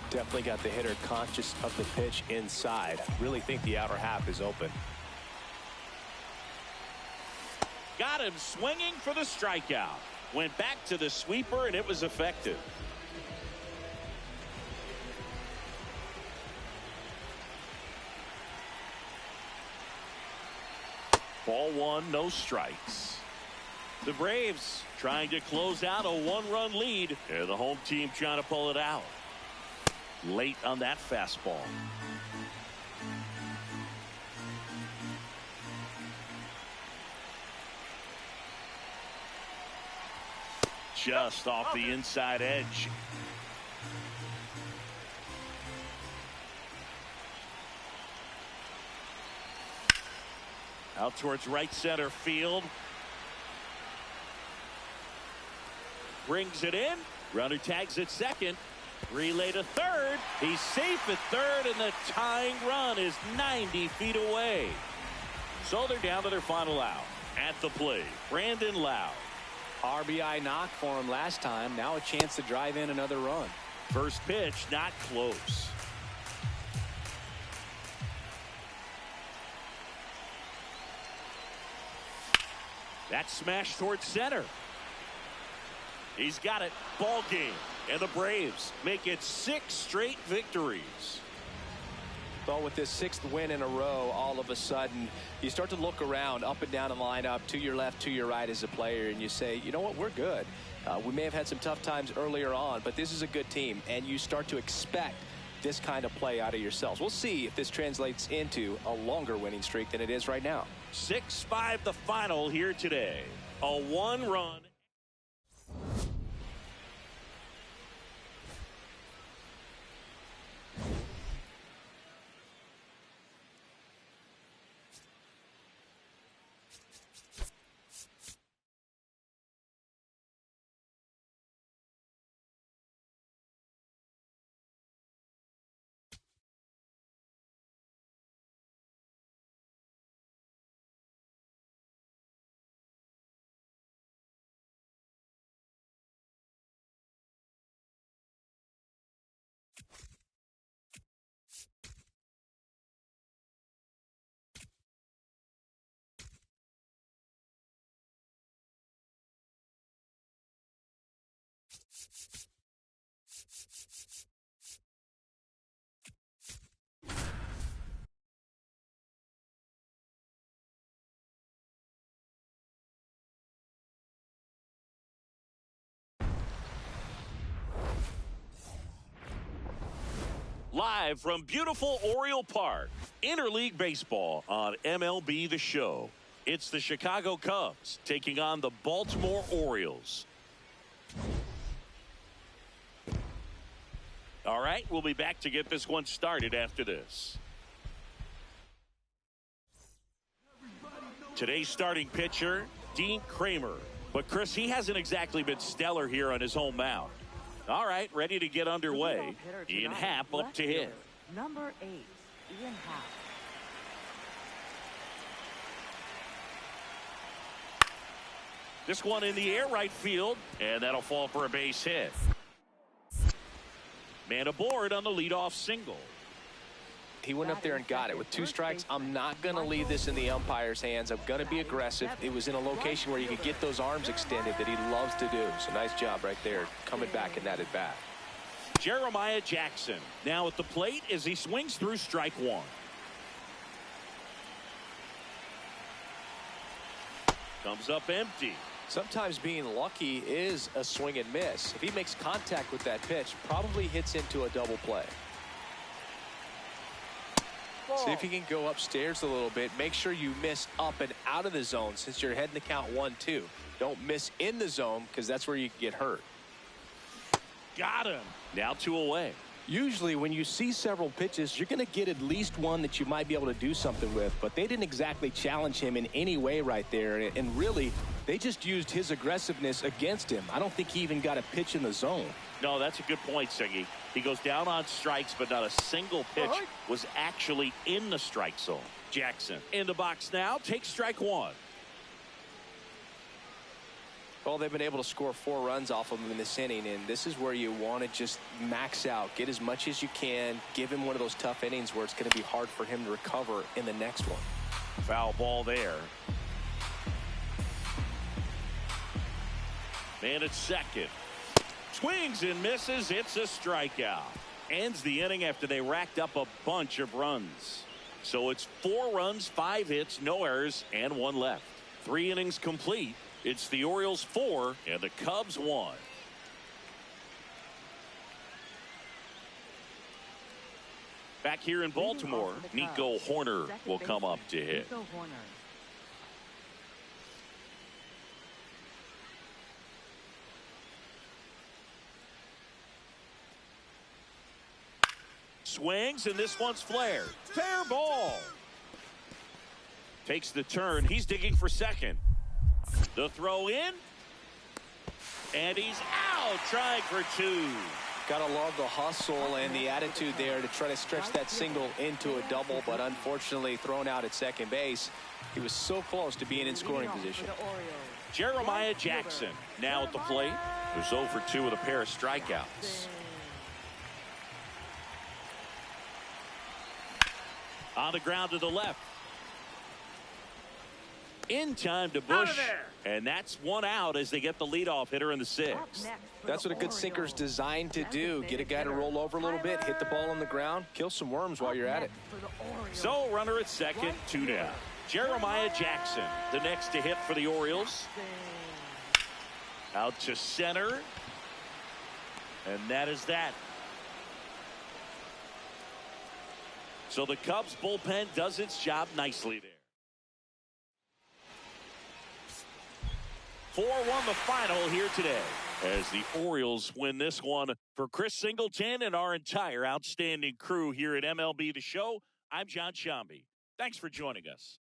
Definitely got the hitter conscious of the pitch inside. Really think the outer half is open. Got him swinging for the strikeout. Went back to the sweeper, and it was effective. Ball one, no strikes. The Braves trying to close out a 1-run lead, and the home team trying to pull it out. Late on that fastball. Just off the inside edge. Out towards right center field. Brings it in. Runner tags at second. Relay to third. He's safe at third, and the tying run is 90 feet away. So they're down to their final out. At the plate, Brandon Lowe. RBI knock for him last time. Now a chance to drive in another run. First pitch, not close. That smash towards center. He's got it. Ball game. And the Braves make it 6 straight victories. Well, with this 6th win in a row, all of a sudden, you start to look around, up and down the lineup, to your left, to your right as a player, and you say, you know what, we're good. We may have had some tough times earlier on, but this is a good team, and you start to expect this kind of play out of yourselves. We'll see if this translates into a longer winning streak than it is right now. 6-5 the final here today. A 1-run. Live from beautiful Oriole Park, Interleague Baseball on MLB The Show. It's the Chicago Cubs taking on the Baltimore Orioles. All right, we'll be back to get this one started after this. Today's starting pitcher, Dean Kramer. But, Chris, he hasn't exactly been stellar here on his home mound. All right, ready to get underway. Ian Happ up to hit. Number 8, Ian Happ. This one in the air, right field, and that'll fall for a base hit. Man aboard on the leadoff single. He went up there and got it. With 2 strikes, I'm not going to leave this in the umpire's hands. I'm going to be aggressive. It was in a location where you could get those arms extended that he loves to do. So nice job right there, coming back in that at bat. Jeremiah Jackson now at the plate as he swings through strike 1. Comes up empty. Sometimes being lucky is a swing and miss. If he makes contact with that pitch, probably hits into a double play. See if he can go upstairs a little bit. Make sure you miss up and out of the zone since you're heading to count 1-2. Don't miss in the zone because that's where you can get hurt. Got him. Now 2 away. Usually when you see several pitches, you're going to get at least one that you might be able to do something with. But they didn't exactly challenge him in any way right there. And really, they just used his aggressiveness against him. I don't think he even got a pitch in the zone. No, that's a good point, Siggy. He goes down on strikes, but not a single pitch was actually in the strike zone. Jackson in the box now. Takes strike 1. Well, they've been able to score 4 runs off of him in this inning, and this is where you want to just max out, get as much as you can, give him one of those tough innings where it's going to be hard for him to recover in the next one. Foul ball there. Man at second. Swings and misses. It's a strikeout. Ends the inning after they racked up a bunch of runs. So it's 4 runs, 5 hits, no errors, and 1 left. 3 innings complete. It's the Orioles 4 and the Cubs 1. Back here in Baltimore, Nico Hoerner will come up to hit. Swings, and this one's flared. Fair ball. Takes the turn. He's digging for second. The throw in. And he's out, trying for 2. Gotta love the hustle and the attitude there to try to stretch that single into a double, but unfortunately thrown out at second base. He was so close to being in scoring position. Jeremiah Jackson now at the plate. Who's 0 for 2 with a pair of strikeouts. On the ground to the left. In time to Bush. And that's 1 out as they get the leadoff hitter in the 6th. That's what a good sinker's designed to do. Get a guy to roll over a little bit, hit the ball on the ground, kill some worms while you're at it. So runner at second, 2 down. Jeremiah Jackson, the next to hit for the Orioles. Out to center. And that is that. So the Cubs bullpen does its job nicely there. 4-1 the final here today as the Orioles win this one. For Chris Singleton and our entire outstanding crew here at MLB The Show, I'm John Shambi. Thanks for joining us.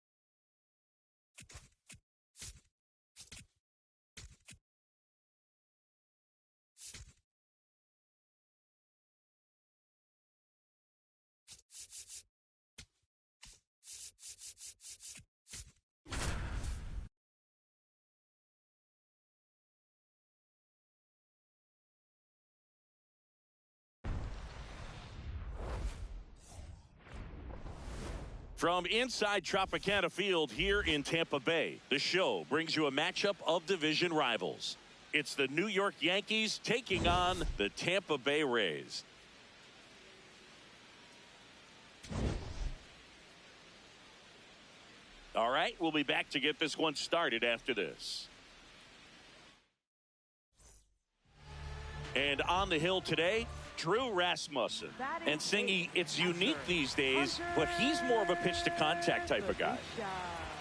From inside Tropicana Field here in Tampa Bay, the show brings you a matchup of division rivals. It's the New York Yankees taking on the Tampa Bay Rays. All right, we'll be back to get this one started after this. And on the hill today, Drew Rasmussen. Batting And Singy, it's Hunter. unique these days, but he's more of a pitch-to-contact type of guy.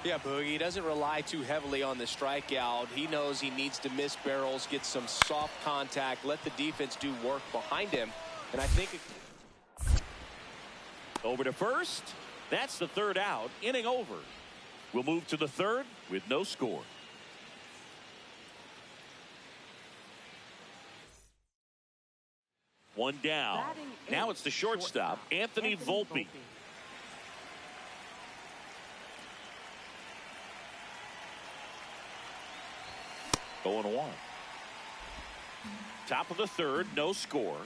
Yeah, Boogie, he doesn't rely too heavily on the strikeout. He knows he needs to miss barrels, get some soft contact, let the defense do work behind him. And I think Over to first. That's the third out. Inning over. We'll move to the third with no score. One down. Now it's the shortstop, Anthony Volpe. 0-1. Top of the third, no score.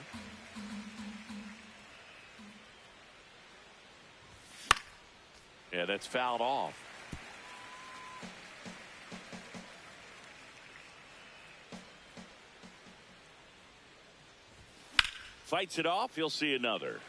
Yeah, that's fouled off. Fights it off. He'll see another.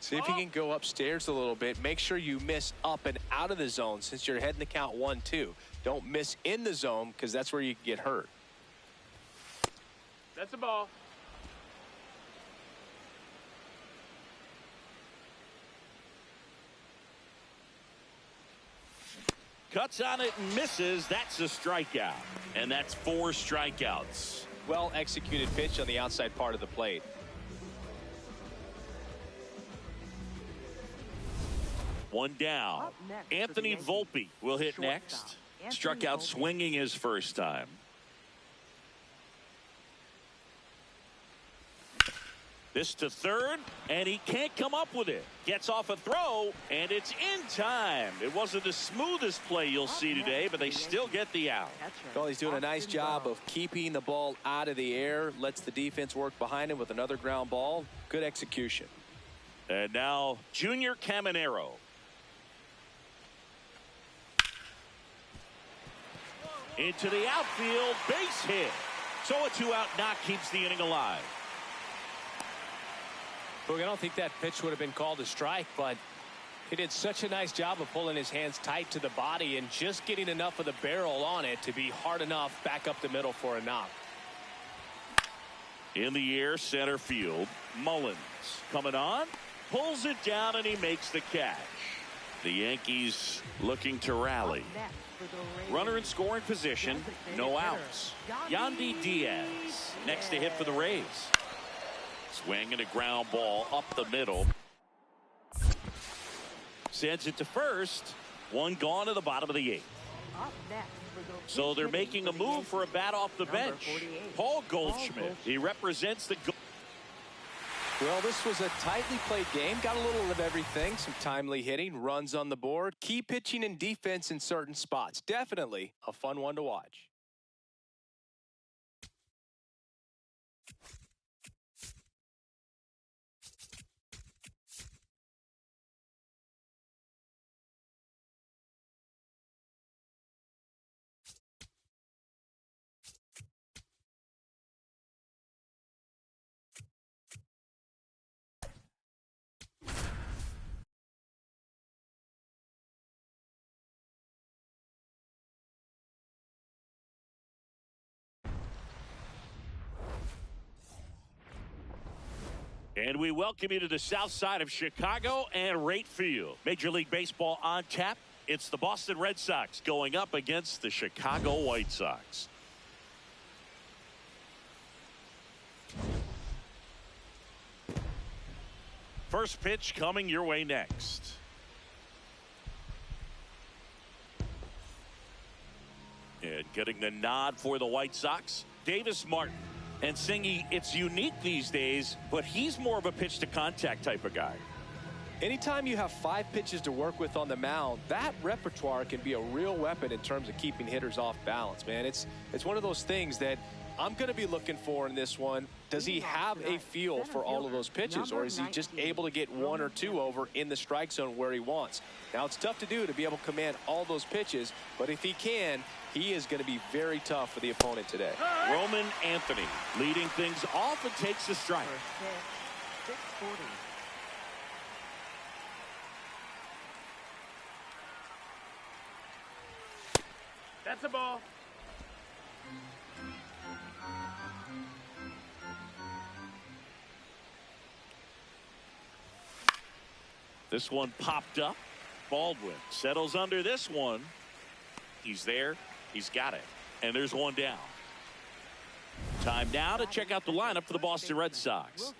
See if you can go upstairs a little bit. Make sure you miss up and out of the zone since you're heading the count 1-2. Don't miss in the zone because that's where you can get hurt. That's the ball. Cuts on it and misses. That's a strikeout. And that's 4 strikeouts. well executed pitch on the outside part of the plate. One down. Anthony Volpe will hit next. Struck out swinging his first time. This to third, and he can't come up with it. Gets off a throw, and it's in time. It wasn't the smoothest play you'll see today, but they still get the out. Well, he's doing a nice job of keeping the ball out of the air. Lets the defense work behind him with another ground ball. Good execution. And now Junior Caminero. Into the outfield, base hit. So a 2-out knock keeps the inning alive. Look, I don't think that pitch would have been called a strike, but he did such a nice job of pulling his hands tight to the body and just getting enough of the barrel on it to be hard enough back up the middle for a knock. In the air, center field, Mullins coming on, pulls it down, and he makes the catch. The Yankees looking to rally. Runner in scoring position, no outs. Yandy Diaz next to hit for the Rays. Swing and a ground ball up the middle. Sends it to first. One gone to the bottom of the 8th. So they're making a move for a bat off the bench. Paul Goldschmidt. He represents the. Well, this was a tightly played game. Got a little of everything. Some timely hitting, runs on the board, key pitching and defense in certain spots. Definitely a fun one to watch. And we welcome you to the south side of Chicago and Rate Field. Major League Baseball on tap. It's the Boston Red Sox going up against the Chicago White Sox. First pitch coming your way next. And getting the nod for the White Sox, Davis Martin. And Singy, it's unique these days, but he's more of a pitch-to-contact type of guy. Anytime you have 5 pitches to work with on the mound, that repertoire can be a real weapon in terms of keeping hitters off balance, man. It's one of those things that I'm going to be looking for in this one. Does he have a feel for all of those pitches, or is he just able to get 1 or 2 over in the strike zone where he wants? Now, it's tough to do to be able to command all those pitches, but if he can, he is going to be very tough for the opponent today. Roman Anthony leading things off and takes the strike. That's a ball. This one popped up. Baldwin settles under this one. He's there. He's got it. And there's one down. Time now to check out the lineup for the Boston Red Sox.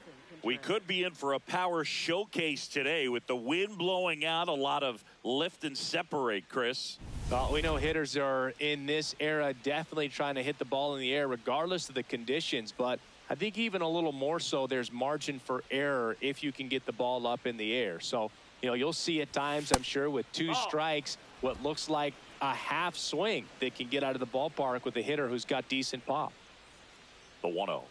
We could be in for a power showcase today with the wind blowing out, a lot of lift and separate, Chris. Well, we know hitters are in this era definitely trying to hit the ball in the air regardless of the conditions, but I think even a little more so there's margin for error if you can get the ball up in the air. So, you know, you'll see at times, I'm sure, with two strikes, what looks like a half swing that can get out of the ballpark with a hitter who's got decent pop. The 1-0.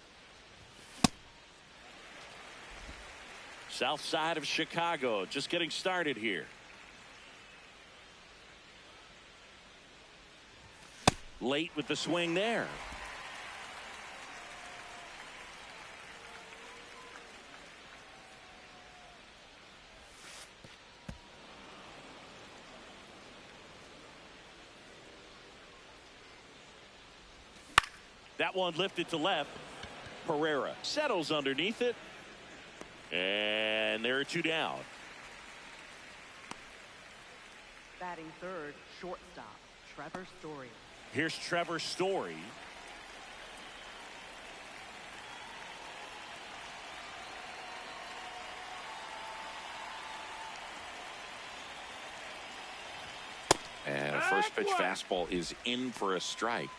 South side of Chicago, just getting started here. Late with the swing there. That one lifted to left. Pereira settles underneath it. And there are two down. Batting third, shortstop, Trevor Story. Here's Trevor Story. And a first pitch fastball is in for a strike.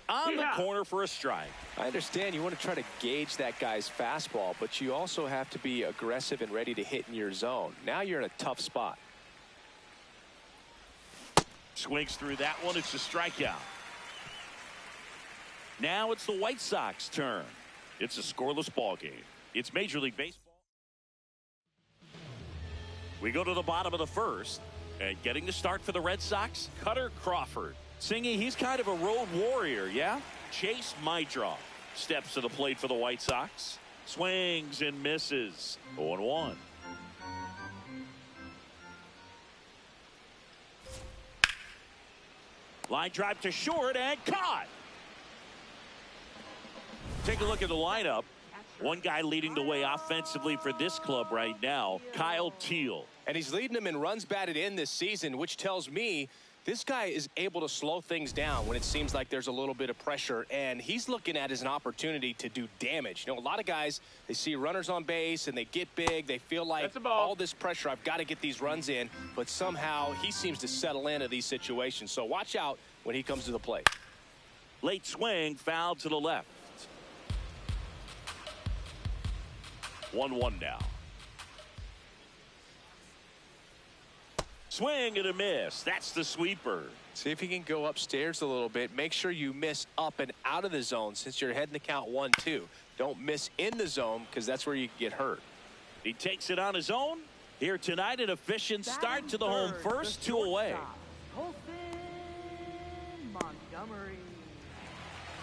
On the corner for a strike. I understand you want to try to gauge that guy's fastball, but you also have to be aggressive and ready to hit in your zone. Now you're in a tough spot. Swings through that one. It's a strikeout. Now it's the White Sox turn. It's a scoreless ball game. It's Major League Baseball. We go to the bottom of the first, and getting the start for the Red Sox, Cutter Crawford. Singy, he's kind of a road warrior, yeah? Chase Maedroff steps to the plate for the White Sox. Swings and misses. 0-1. Line drive to short and caught. Take a look at the lineup. One guy leading the way offensively for this club right now, Kyle Teel. And he's leading them in runs batted in this season, which tells me this guy is able to slow things down when it seems like there's a little bit of pressure, and he's looking at it as an opportunity to do damage. You know, a lot of guys, they see runners on base and they get big. They feel like all this pressure, I've got to get these runs in, but somehow he seems to settle into these situations. So watch out when he comes to the plate. Late swing, foul to the left. 1-1 now. Swing and a miss. That's the sweeper. See if you can go upstairs a little bit. Make sure you miss up and out of the zone since you're heading the count 1-2. Don't miss in the zone because that's where you can get hurt. He takes it on his own. Here tonight, an efficient start to the home first, 2 away. Colson Montgomery.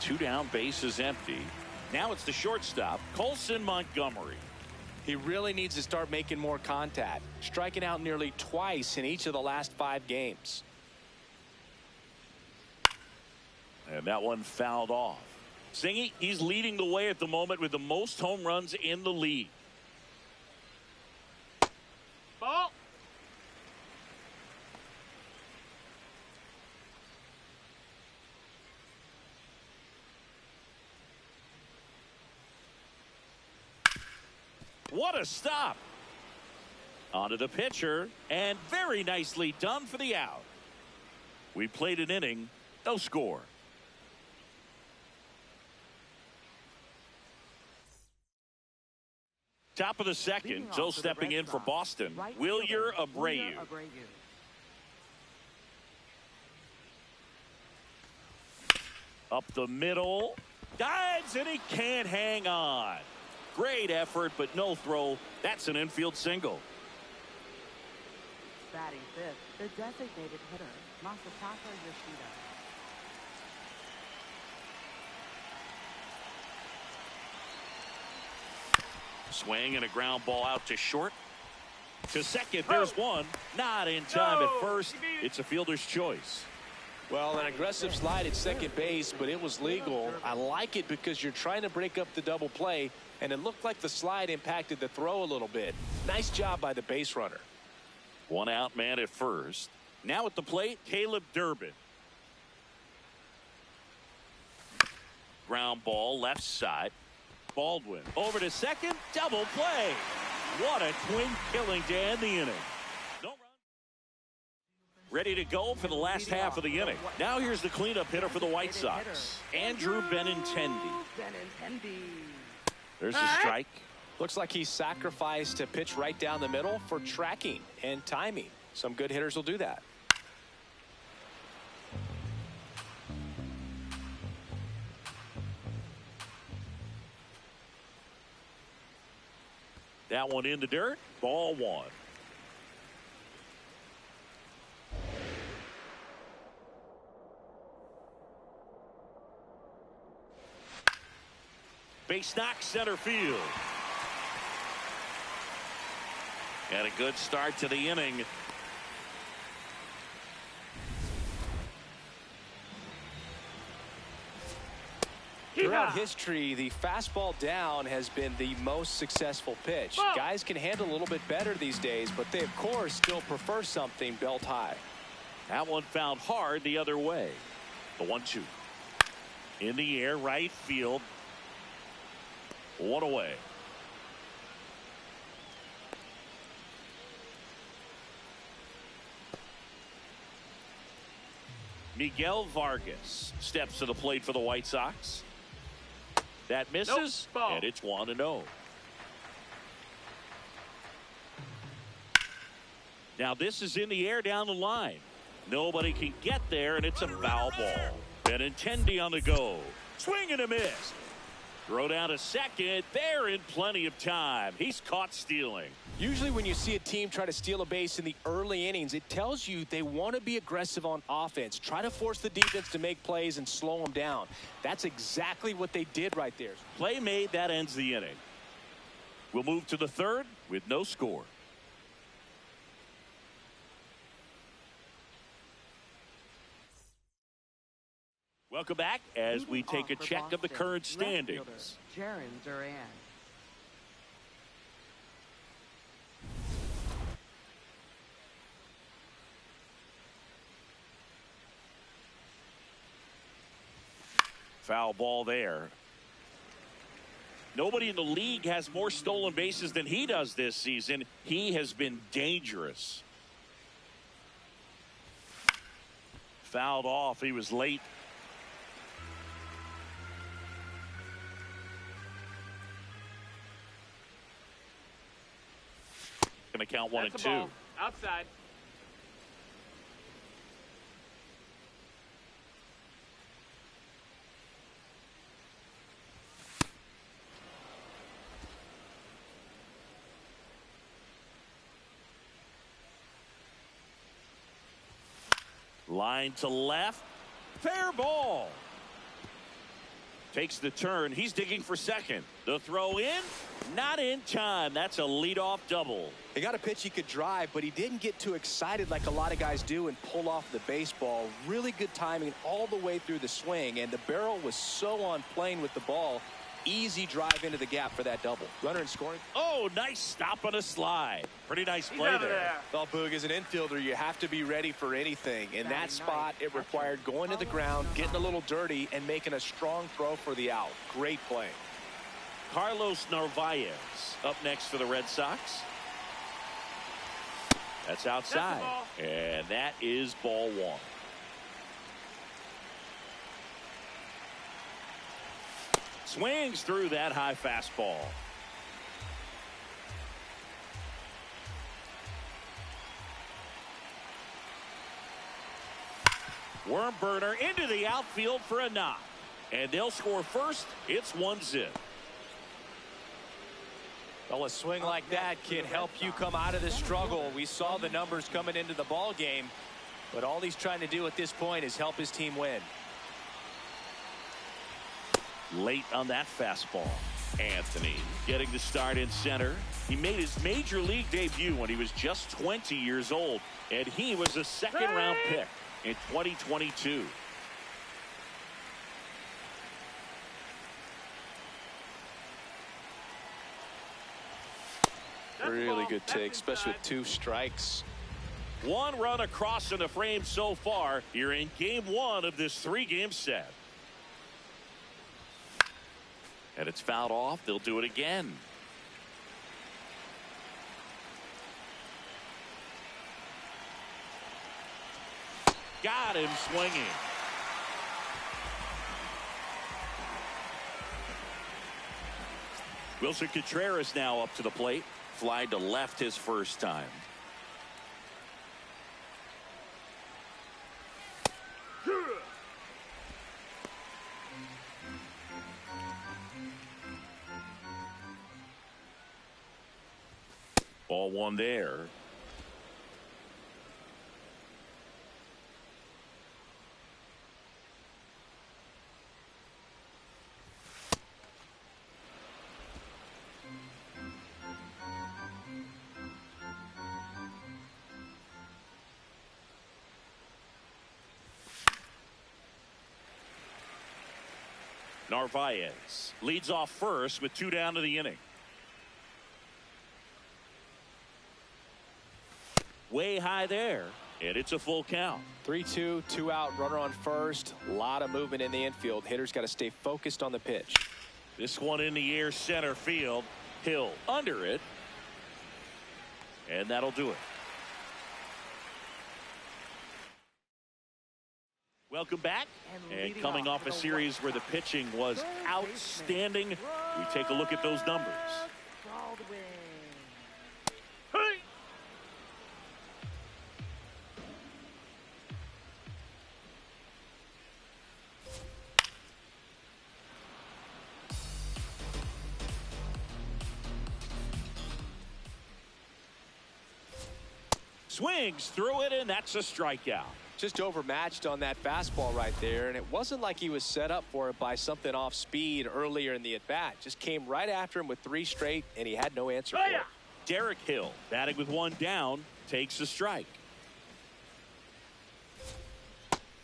2 down, base is empty. Now it's the shortstop, Colson Montgomery. He really needs to start making more contact, striking out nearly twice in each of the last 5 games. And that one fouled off. Singy, he's leading the way at the moment with the most home runs in the league. Ball. What a stop. Onto the pitcher, and very nicely done for the out. We played an inning, no score. Top of the second, Joe stepping in for Boston, Wilyer Abreu. Up the middle, dives, and he can't hang on. Great effort, but no throw. That's an infield single. Batting fifth, the designated hitter, Masataka Yoshida. Swing and a ground ball out to short. To second, there's one. Not in time at first. It's a fielder's choice. Well, an aggressive slide at second base, but it was legal. I like it because you're trying to break up the double play, and it looked like the slide impacted the throw a little bit. Nice job by the base runner. One out man at first. Now at the plate, Caleb Durbin. Ground ball left side. Baldwin over to second. Double play. What a twin killing to end the inning. No run. Ready to go for the last half of the inning. Now here's the cleanup hitter for the White Sox, Andrew Benintendi. There's the strike. Looks like he sacrificed a pitch right down the middle for tracking and timing. Some good hitters will do that. That one in the dirt. Ball one. Base knock center field. And a good start to the inning. Throughout history, the fastball down has been the most successful pitch. Guys can handle a little bit better these days, but they, of course, still prefer something belt high. That one found hard the other way. The 1-2. In the air, right field. One away. Miguel Vargas steps to the plate for the White Sox. That misses, and it's 1-0. Now this is in the air down the line. Nobody can get there, and it's a foul ball. Benintendi on the go. Swing and a miss. Throw down to second. They're in plenty of time. He's caught stealing. Usually when you see a team try to steal a base in the early innings, it tells you they want to be aggressive on offense. Try to force the defense to make plays and slow them down. That's exactly what they did right there. Play made. That ends the inning. We'll move to the third with no score. Welcome back as we take a check of the current standings. Jarren Duran. Foul ball there. Nobody in the league has more stolen bases than he does this season. He has been dangerous. Fouled off. He was late. Going to count 1-2. Outside. Line to left. Fair ball. Takes the turn. He's digging for second. The throw in. Not in time. That's a leadoff double. He got a pitch he could drive, but he didn't get too excited like a lot of guys do and pull off the baseball. Really good timing all the way through the swing, and the barrel was so on plane with the ball. Easy drive into the gap for that double. Runner in scoring. Oh, nice stop on a slide. Pretty nice play there. Well, Boog, as an infielder, you have to be ready for anything. In that spot, it required going to the ground, getting a little dirty, and making a strong throw for the out. Great play. Carlos Narvaez up next for the Red Sox. That's outside. And that is ball one. Swings through that high fastball. Worm burner into the outfield for a knock. And they'll score first. It's 1-0. Well, a swing like that can help you come out of the struggle. We saw the numbers coming into the ball game, but all he's trying to do at this point is help his team win. Late on that fastball. Anthony getting the start in center. He made his major league debut when he was just 20 years old, and he was a second-round pick in 2022. Really good take, especially with 2 strikes. 1 run across in the frame so far. You're in game 1 of this 3-game set. And it's fouled off. They'll do it again. Got him swinging. Wilson Contreras now up to the plate. Fly to left his first time. Ball 1 there. Narvaez leads off first with 2 down to the inning. Way high there, and it's a full count. 3-2, 2 out, runner on first. A lot of movement in the infield. Hitter's got to stay focused on the pitch. This one in the air, center field. Hill under it, and that'll do it. Welcome back, and coming off a series where the pitching was outstanding, we take a look at those numbers. Swings through it, and that's a strikeout. Just overmatched on that fastball right there, and it wasn't like he was set up for it by something off speed earlier in the at-bat. Just came right after him with 3 straight, and he had no answer for it. Derek Hill, batting with 1 down, takes a strike.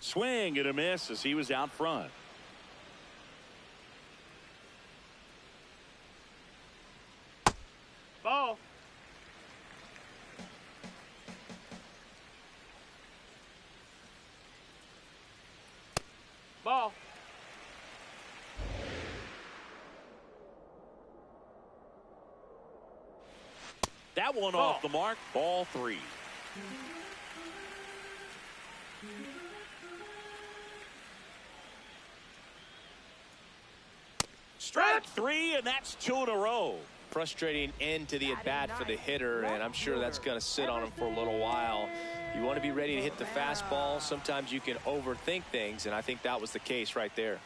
Swing and a miss as he was out front. Ball. Ball. That one off the mark. Ball 3. Strike 3, and that's 2 in a row. Frustrating end to the at-bat for the hitter, and I'm sure that's going to sit on him for a little while. You want to be ready to hit the fastball. Sometimes you can overthink things, and I think that was the case right there.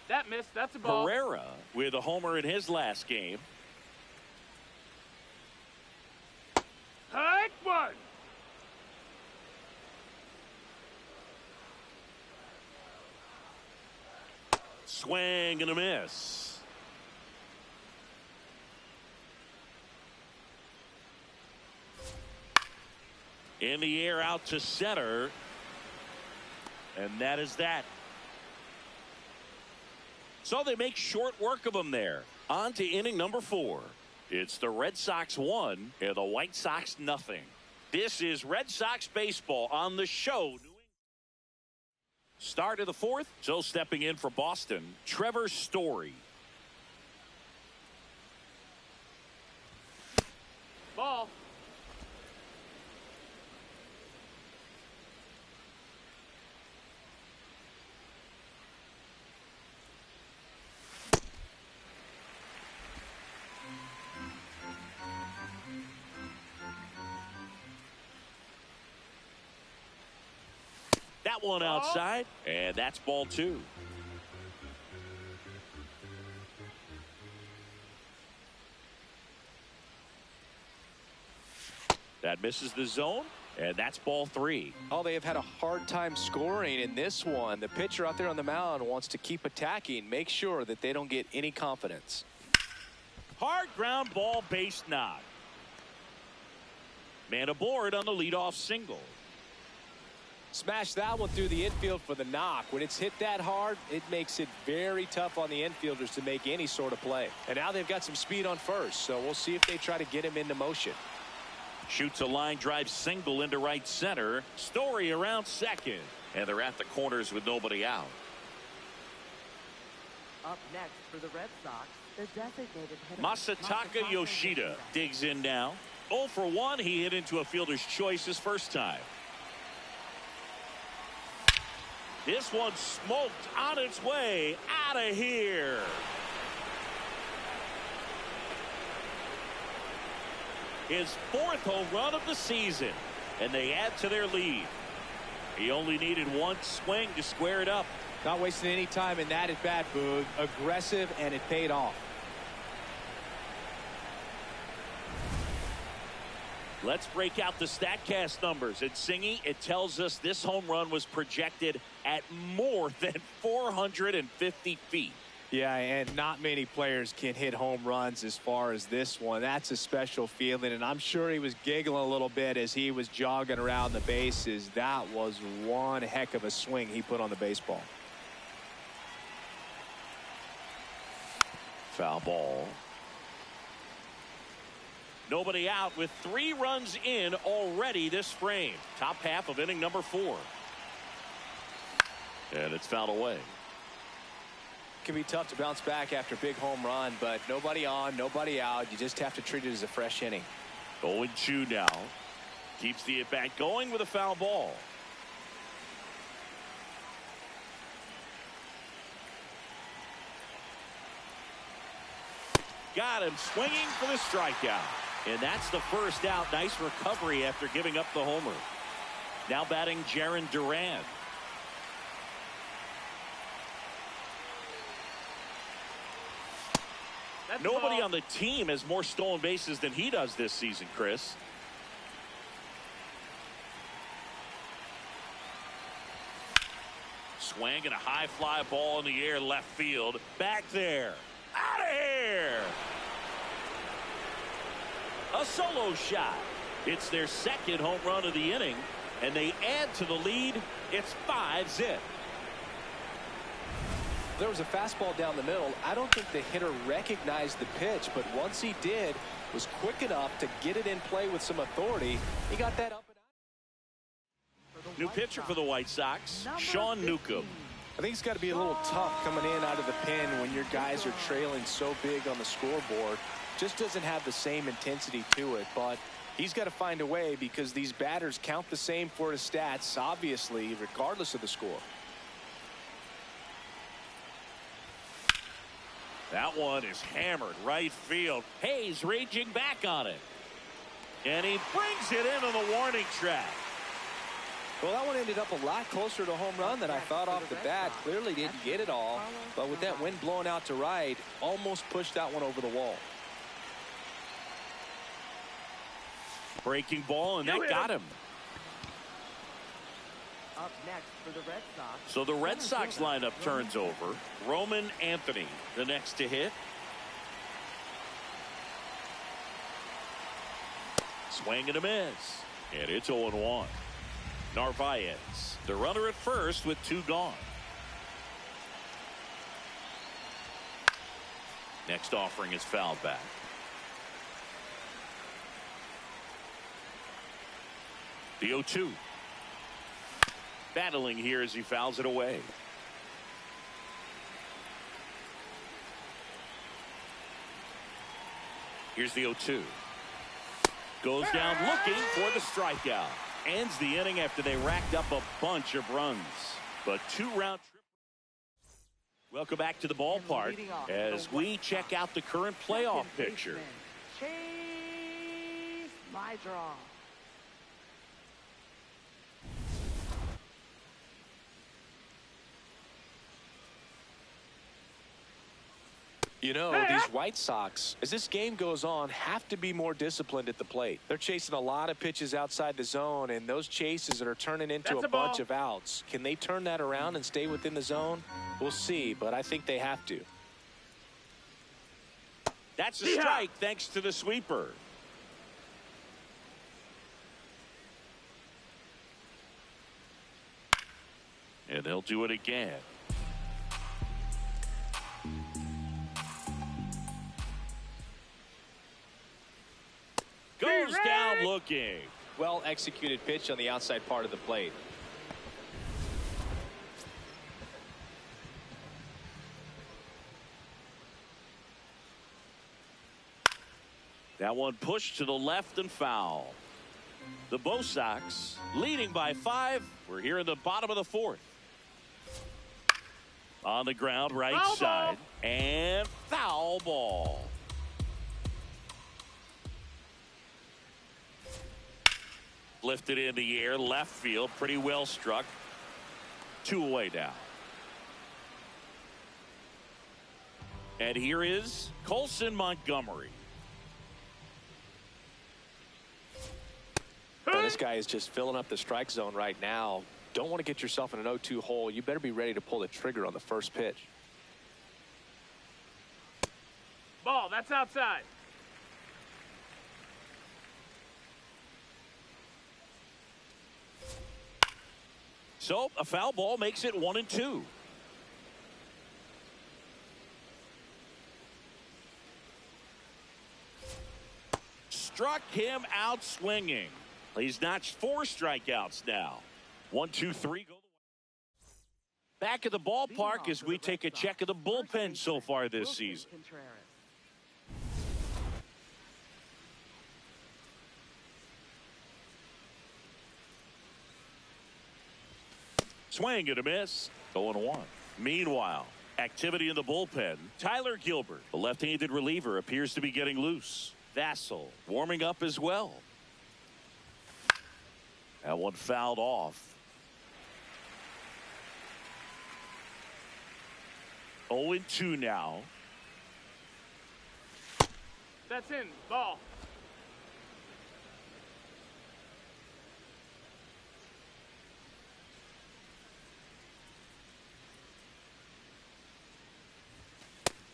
That missed. That's a ball. Herrera with a homer in his last game. Hike 1. Swing and a miss. In the air out to center. And that is that. So they make short work of him there. On to inning number 4. It's the Red Sox 1 and the White Sox nothing. This is Red Sox baseball on the show. Start of the 4th. So stepping in for Boston, Trevor Story. Ball. That one outside, and that's ball 2. That misses the zone. And that's ball 3. Oh, they have had a hard time scoring in this one. The pitcher out there on the mound wants to keep attacking, make sure that they don't get any confidence. Hard ground ball, base knock. Man aboard on the leadoff single. Smash that one through the infield for the knock. When it's hit that hard, it makes it very tough on the infielders to make any sort of play. And now they've got some speed on first, so we'll see if they try to get him into motion. Shoots a line drive single into right center. Story around second. And they're at the corners with nobody out. Up next for the Red Sox, the designated hitter Masataka Yoshida digs in now. 0 for 1. He hit into a fielder's choice his first time. This one smoked on its way out of here. His 4th home run of the season, and they add to their lead. He only needed one swing to square it up. Not wasting any time in that at bat, Boog. Aggressive, and it paid off. Let's break out the StatCast numbers. At Singy, it tells us this home run was projected at more than 450 feet. Yeah, and not many players can hit home runs as far as this one. That's a special feeling, and I'm sure he was giggling a little bit as he was jogging around the bases. That was one heck of a swing he put on the baseball. Foul ball. Nobody out with 3 runs in already this frame. Top half of inning number 4. And it's fouled away. It can be tough to bounce back after a big home run, but nobody on, nobody out. You just have to treat it as a fresh inning. 0-2 now. Keeps the at-bat going with a foul ball. Got him swinging for the strikeout. And that's the first out. Nice recovery after giving up the homer. Now batting Jarren Duran. Nobody on the team has more stolen bases than he does this season, Chris. Swing and a high fly ball in the air left field. Back there. Out of here. A solo shot. It's their 2nd home run of the inning, and they add to the lead. It's 5-zip. There was a fastball down the middle. I don't think the hitter recognized the pitch, but once he did, was quick enough to get it in play with some authority. He got that up and out. New pitcher for the White Sox, Sean Newcomb. I think it's got to be a little tough coming in out of the pen when your guys are trailing so big on the scoreboard. Just doesn't have the same intensity to it, but he's got to find a way because these batters count the same for his stats, obviously, regardless of the score. That one is hammered right field. Hayes raging back on it. And he brings it into the warning track. Well, that one ended up a lot closer to a home run than I thought off the bat. Clearly didn't get it all, but with that wind blowing out to right, almost pushed that one over the wall. Breaking ball, and that got him. Up next for the Red Sox. So the Red Sox lineup turns over. Roman Anthony, the next to hit. Swing and a miss. And it's 0-1. Narvaez, the runner at first with 2 gone. Next offering is fouled back. The 0-2. Battling here as he fouls it away. Here's the 0-2. Goes down looking for the strikeout. Ends the inning after they racked up a bunch of runs. But 2-round trip. Welcome back to the ballpark as we check out the current playoff picture. Chase my draw. You know, these White Sox, as this game goes on, have to be more disciplined at the plate. They're chasing a lot of pitches outside the zone, and those chases that are turning into a bunch of outs. Can they turn that around and stay within the zone? We'll see, but I think they have to. That's a strike thanks to the sweeper. And they'll do it again. Goes down looking. Well executed pitch on the outside part of the plate. That one pushed to the left and foul. The Bo Sox leading by 5. We're here in the bottom of the 4th. On the ground, right side. And foul ball. Lifted in the air, left field, pretty well struck. 2 away now. And here is Colson Montgomery. Well, this guy is just filling up the strike zone right now. Don't want to get yourself in an 0-2 hole. You better be ready to pull the trigger on the first pitch. Ball, that's outside. So a foul ball makes it 1-2. Struck him out swinging. He's notched 4 strikeouts now. 1, 2, 3. Go. Back at the ballpark as we take a check of the bullpen so far this season. Swing and a miss. 0-1. Meanwhile, activity in the bullpen. Tyler Gilbert, the left-handed reliever, appears to be getting loose. Vassell warming up as well. That one fouled off. 0-2 now. That's in. Ball.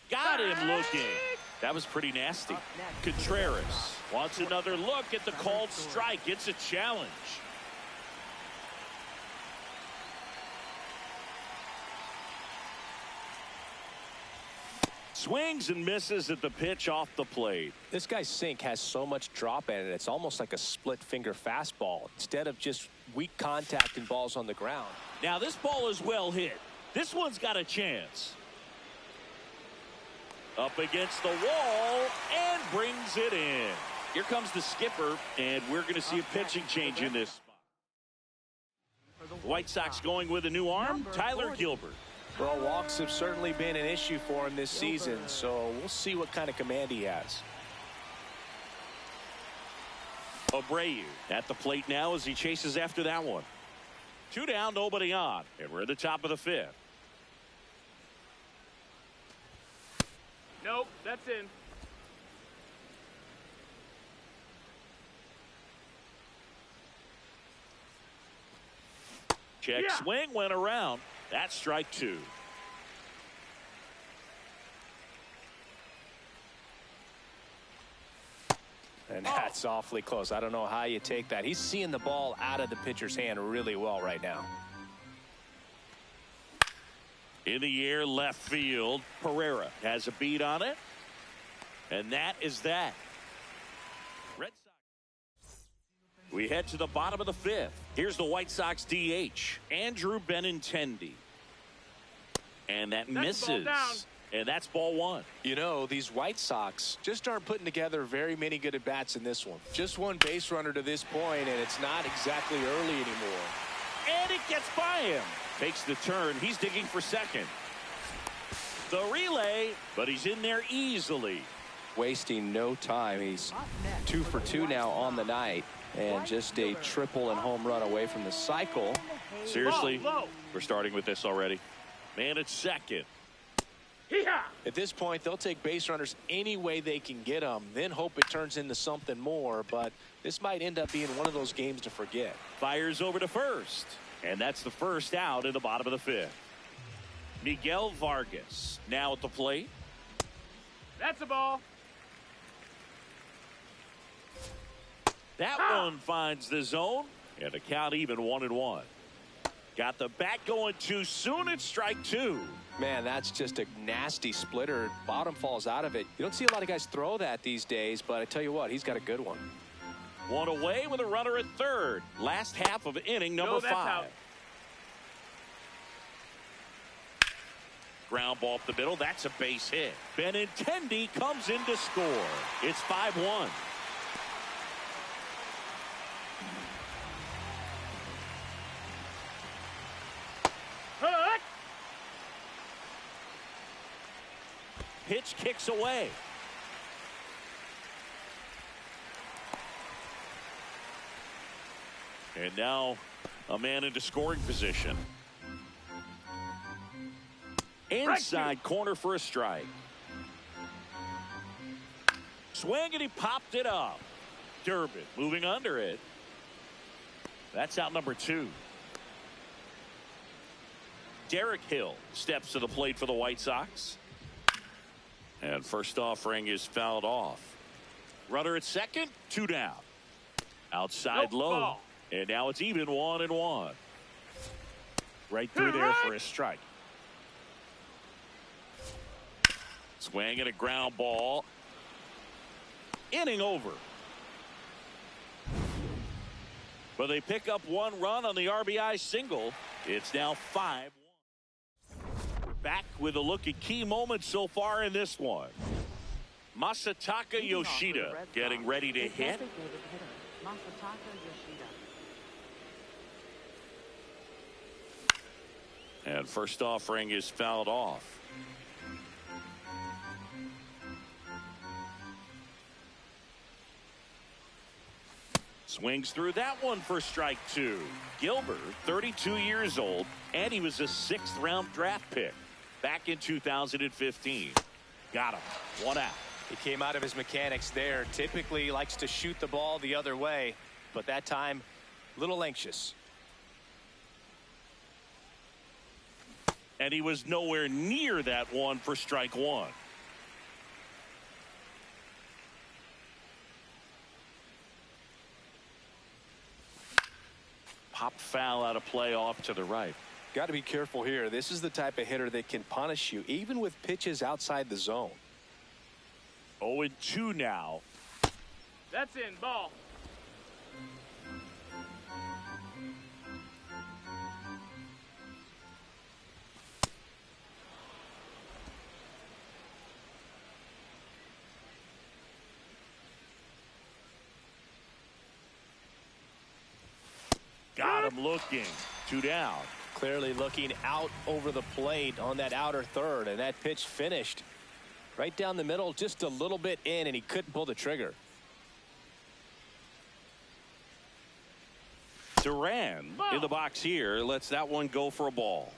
Got him looking. That was pretty nasty. Contreras wants another look at the called strike. It's a challenge. Swings and misses at the pitch off the plate. This guy's sink has so much drop in it. It's almost like a split finger fastball instead of just weak contact and balls on the ground. Now this ball is well hit. This one's got a chance. Up against the wall and brings it in. Here comes the skipper, and we're going to see a pitching change in this spot. White Sox going with a new arm, Tyler Gilbert. Well, walks have certainly been an issue for him this season, so we'll see what kind of command he has. Abreu at the plate now as he chases after that one. 2 down, nobody on, and we're at the top of the 5th. Nope, that's in. Check swing went around. That's strike 2. And that's awfully close. I don't know how you take that. He's seeing the ball out of the pitcher's hand really well right now. In the air, left field. Pereira has a beat on it. And that is that. Red Sox. We head to the bottom of the 5th. Here's the White Sox DH, Andrew Benintendi. And that misses. And that's ball 1. You know, these White Sox just aren't putting together very many good at-bats in this one. Just one base runner to this point, and it's not exactly early anymore. And it gets by him. Takes the turn. He's digging for second. The relay, but he's in there easily. Wasting no time. He's 2 for 2 now on the night, and just a triple and home run away from the cycle. Seriously, we're starting with this already. Man at second. At this point, they'll take base runners any way they can get them, then hope it turns into something more. But this might end up being one of those games to forget. Fires over to first. And that's the first out in the bottom of the fifth. Miguel Vargas now at the plate. That's a ball. That one finds the zone. And the count even 1-1. Got the bat going too soon. It's strike two. Man, that's just a nasty splitter. Bottom falls out of it. You don't see a lot of guys throw that these days, but I tell you what, he's got a good one. One away with a runner at third. Last half of inning number 5. Out. Ground ball up the middle. That's a base hit. Benintendi comes in to score. It's 5-1. Pitch kicks away. And now a man into scoring position. Inside corner for a strike. Swing and he popped it up. Durbin moving under it. That's out number 2. Derek Hill steps to the plate for the White Sox. And first offering is fouled off. Runner at second, 2 down. Outside low. Ball. And now it's even 1-1. Right through there for a strike. Swing and a ground ball. Inning over. But they pick up 1 run on the RBI single. It's now 5-1. Back with a look at key moments so far in this one. Masataka Yoshida getting ready to hit. And first offering is fouled off. Swings through that one for strike 2. Gilbert, 32 years old, and he was a 6th round draft pick back in 2015. Got him. 1 out. He came out of his mechanics there. Typically likes to shoot the ball the other way, but that time a little anxious. And he was nowhere near that one for strike 1. Popped foul out of play off to the right. Got to be careful here. This is the type of hitter that can punish you even with pitches outside the zone. 0-2 now. That's in. Ball. Got him looking. 2 down. Clearly looking out over the plate on that outer third, and that pitch finished right down the middle, just a little bit in, and he couldn't pull the trigger. Duran in the box here lets that one go for a ball.